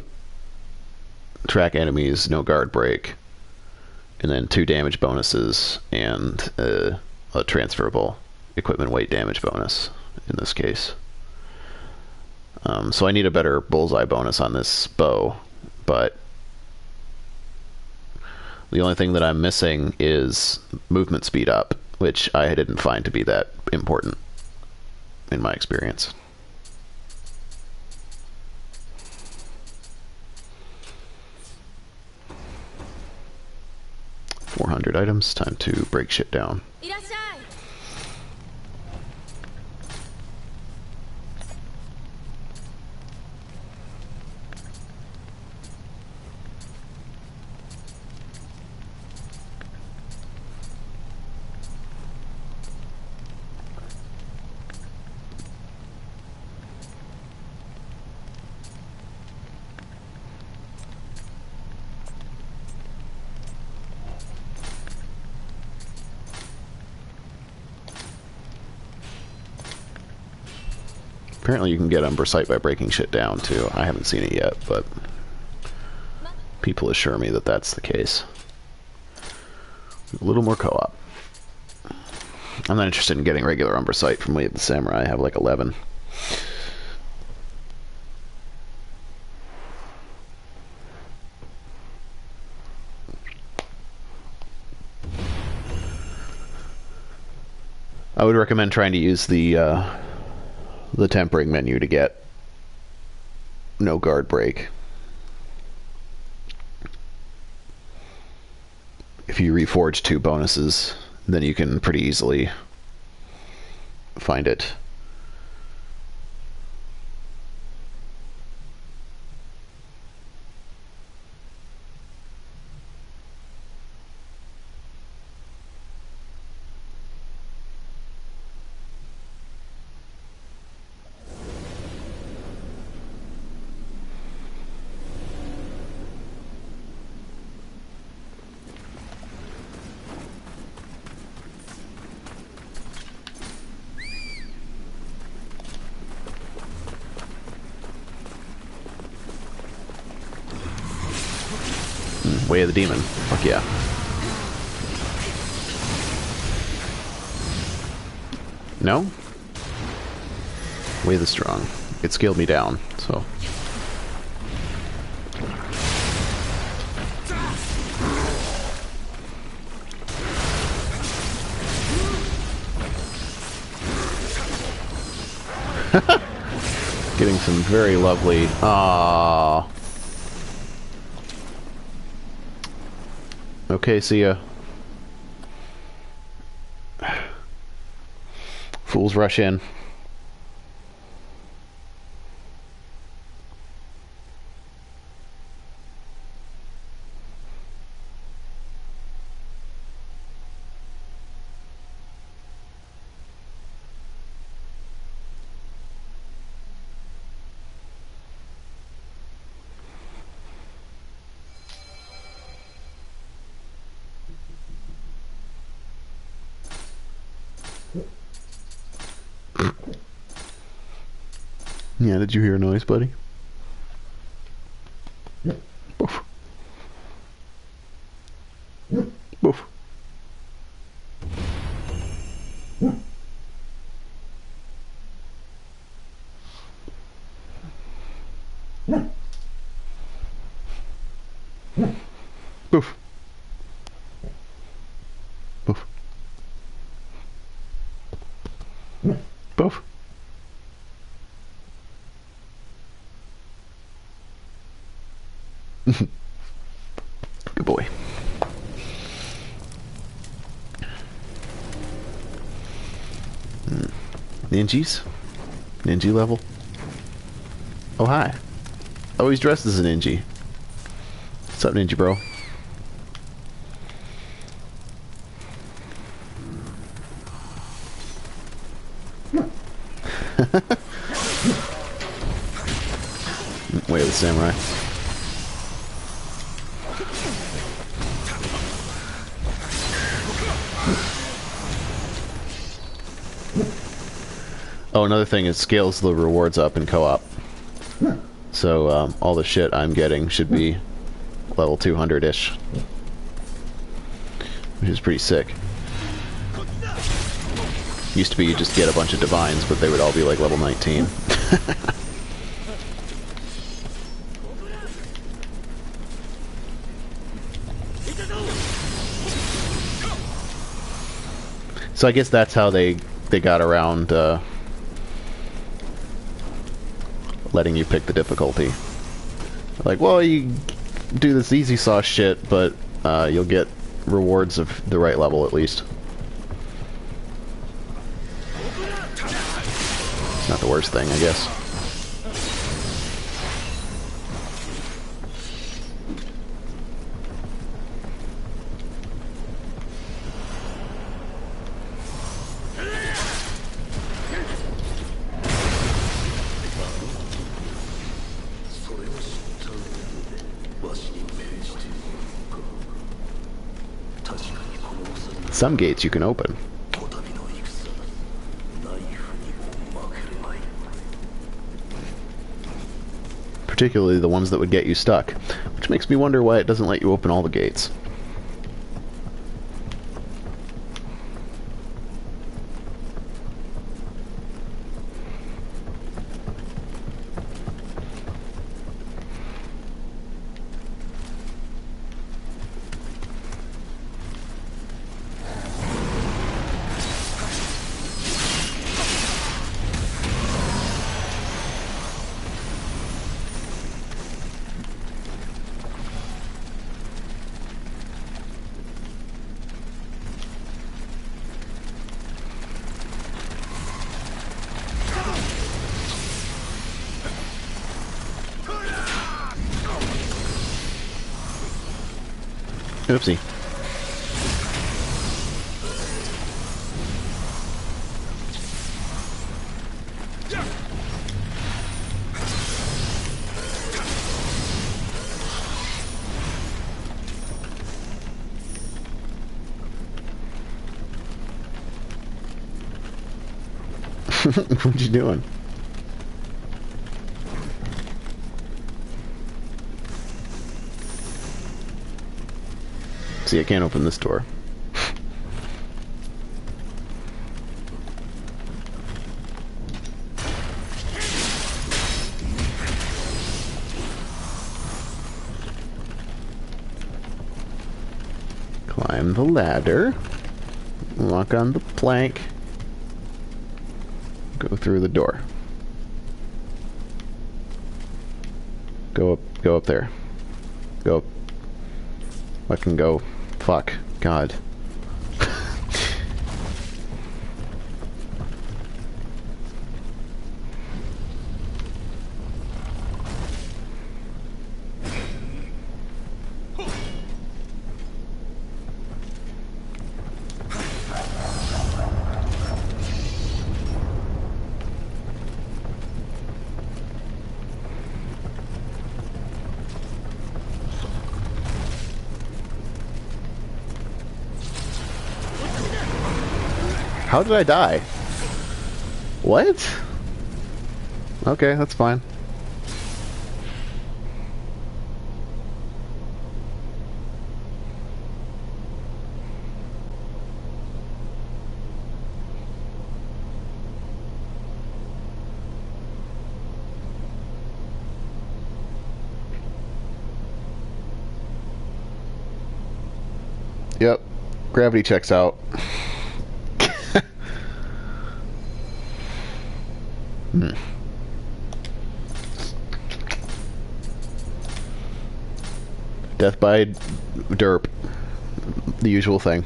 track enemies, no guard break, and then 2 damage bonuses and a transferable equipment weight damage bonus in this case. So I need a better bullseye bonus on this bow, but the only thing that I'm missing is movement speed up, which I didn't find to be that important in my experience. $400 items, time to break shit down. Apparently you can get Umbra Sight by breaking shit down, too. I haven't seen it yet, but people assure me that that's the case. A little more co-op. I'm not interested in getting regular Umbra Sight from Way of the Samurai. I have like 11. I would recommend trying to use the tempering menu to get no guard break. If you reforge 2 bonuses, then you can pretty easily find it. Way of the Demon. Fuck yeah. No? Way of the Strong. It scaled me down, so... Getting some very lovely... Aww. Okay, see ya. Fools rush in. Yeah, did you hear a noise, buddy? Boof. Boof. Boof. Boof. Boof. Good boy. Ninjas? Ninja level? Oh, hi. Oh, he's dressed as a ninja. What's up, ninja bro? Way of the Samurai. Oh, another thing, it scales the rewards up in co-op. So, all the shit I'm getting should be level 200-ish. Which is pretty sick. Used to be you just get a bunch of divines, but they would all be like level 19. So I guess that's how they got around letting you pick the difficulty. Like, well, you do this easy sauce shit, but you'll get rewards of the right level at least. Not the worst thing, I guess. Some gates you can open. Particularly the ones that would get you stuck, which makes me wonder why it doesn't let you open all the gates. Oopsie. What you doing? See, I can't open this door. Climb the ladder. Walk on the plank. Go through the door. Go up there. Go. I can go. Fuck. God. How did I die? What? Okay, that's fine. Yep. Gravity checks out. Death by derp. The usual thing.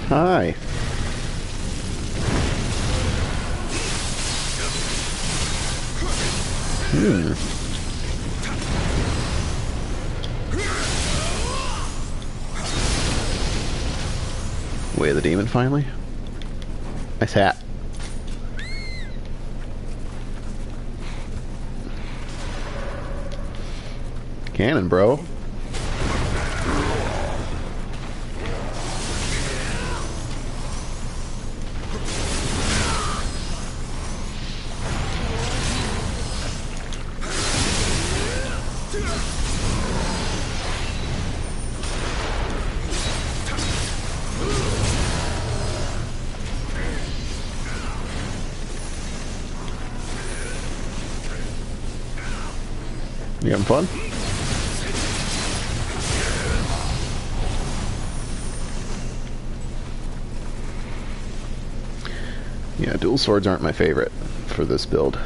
Hi. Way of the demon finally. Nice hat. Cannon, bro. You having fun? Yeah, dual swords aren't my favorite for this build.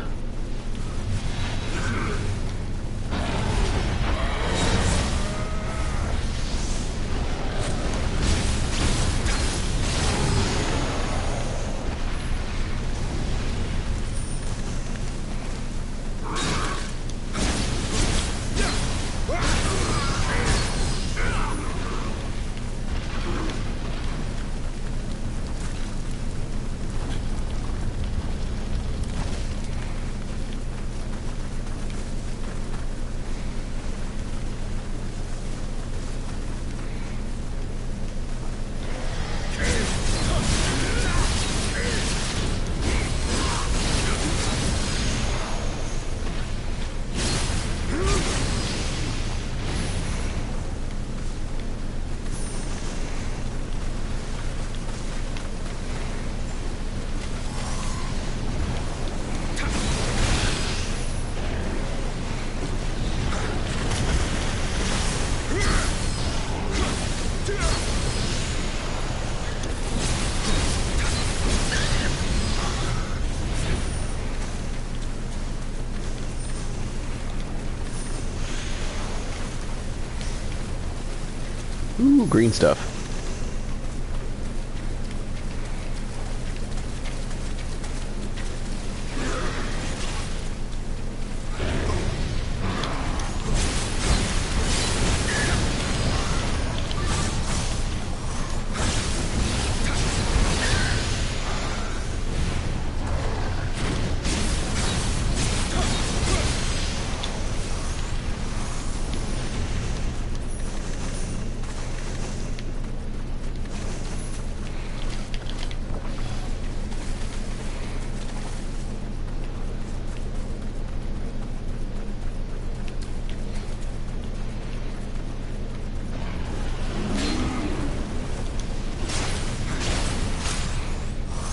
Ooh, green stuff.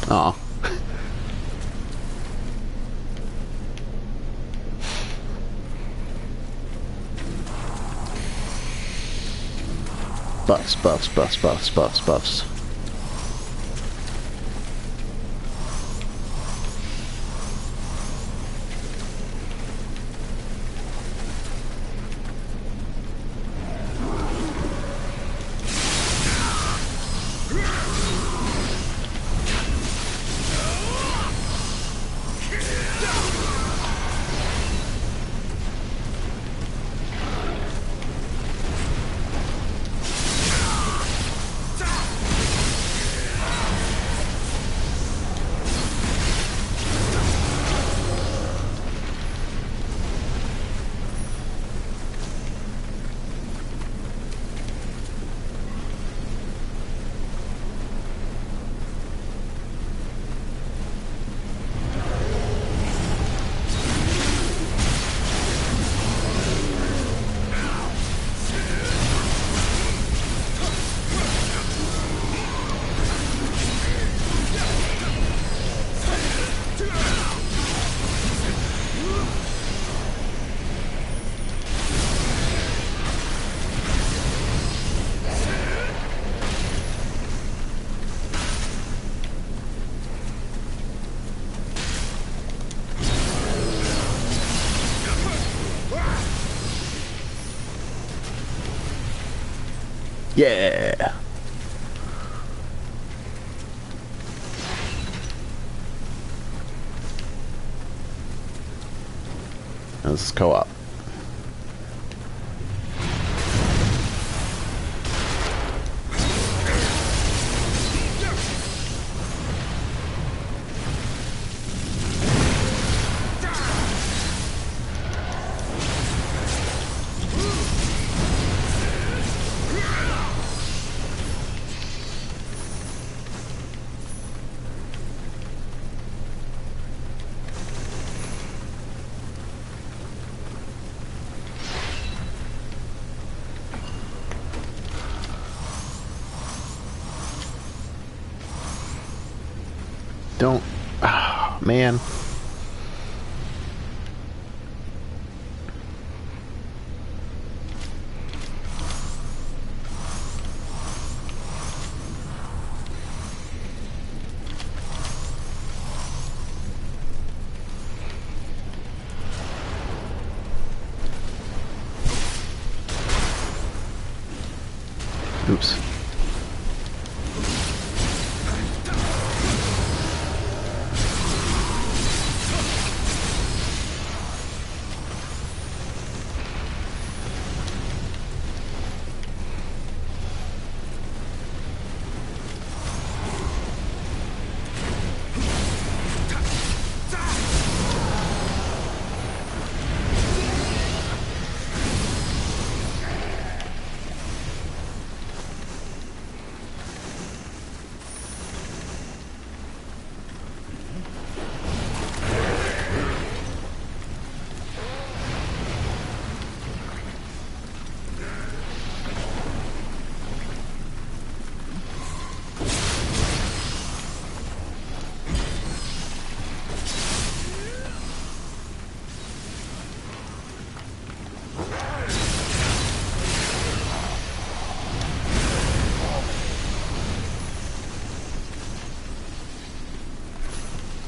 Aw. Buffs, buffs, buffs, buffs, buffs, buffs. Yeah! Now this is co-op. Don't... Ah, man. Oops.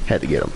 Had to get him.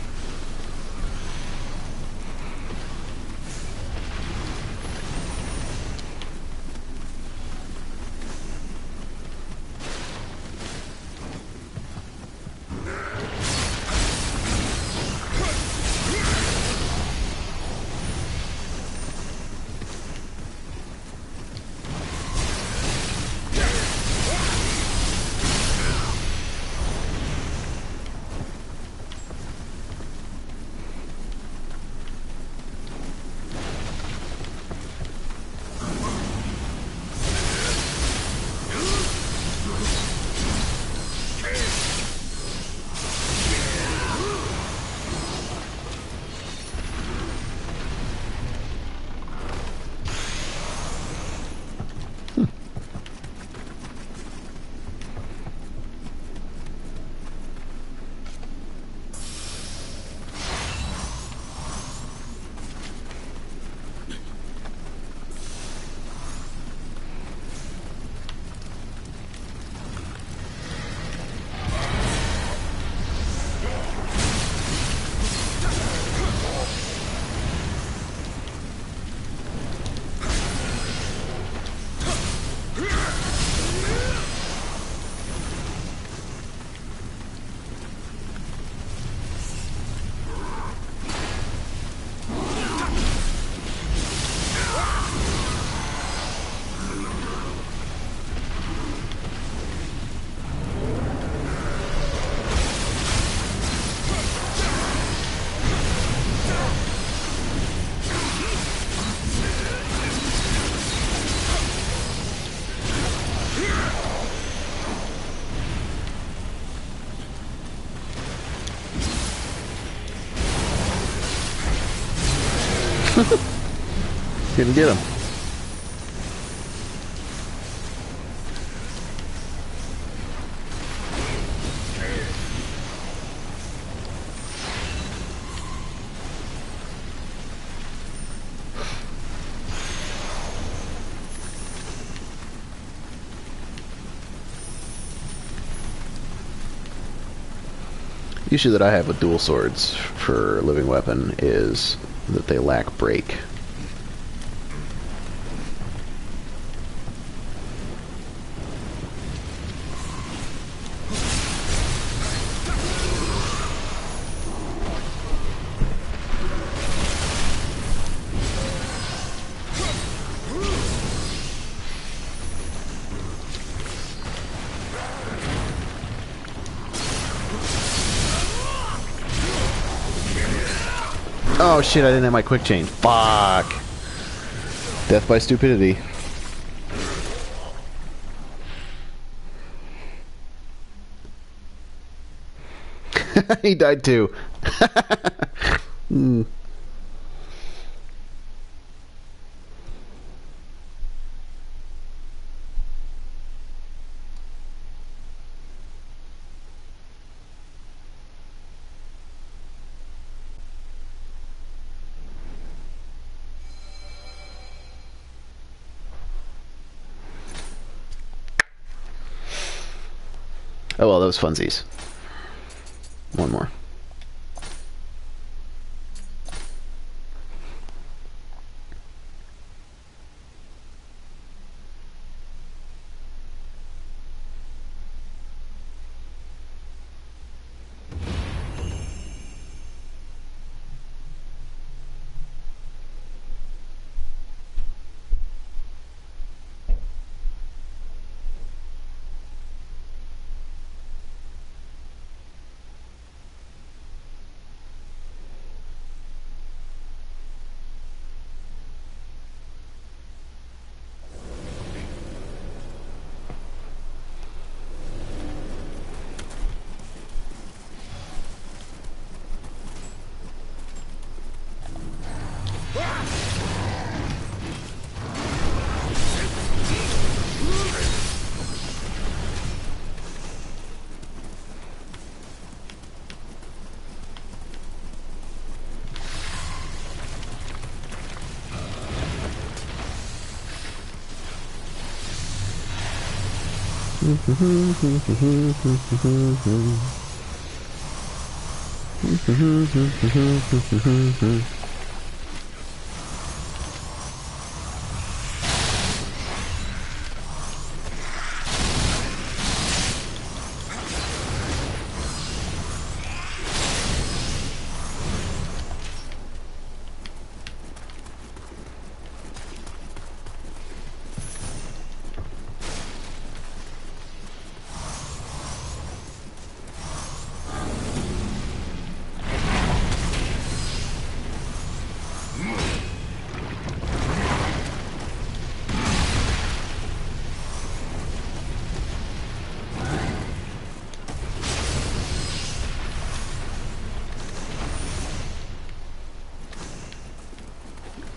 Couldn't get him. The issue that I have with dual swords for living weapon is that they lack break. Oh shit, I didn't have my quick change. Fuck. Death by stupidity. He died too. Hmm. Oh well, those funsies. One more.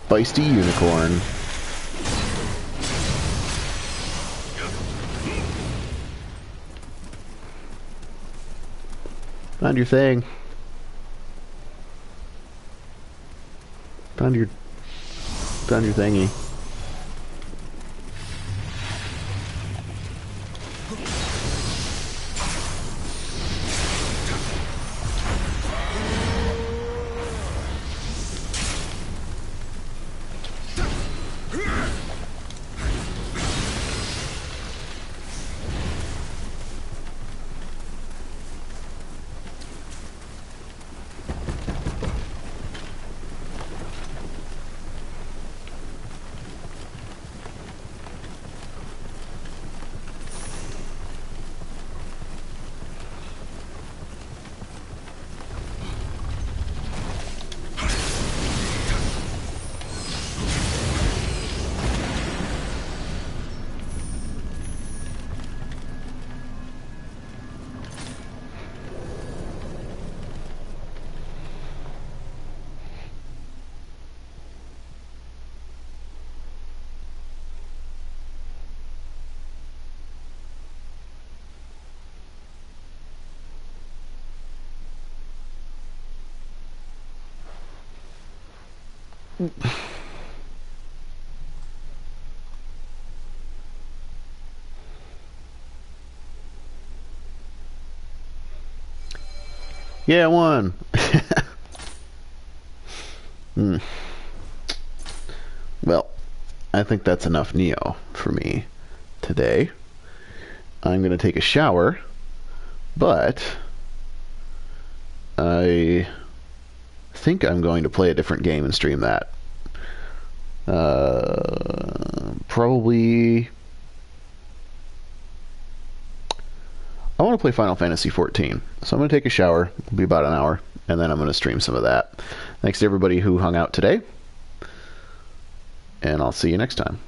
Feisty unicorn. Found your thing. Found your thingy. Yeah, I won. Well, I think that's enough Nioh for me today. I'm going to take a shower, but I think I'm going to play a different game and stream that. Probably... I want to play Final Fantasy XIV, so I'm going to take a shower. It'll be about an hour, and then I'm going to stream some of that. Thanks to everybody who hung out today, and I'll see you next time.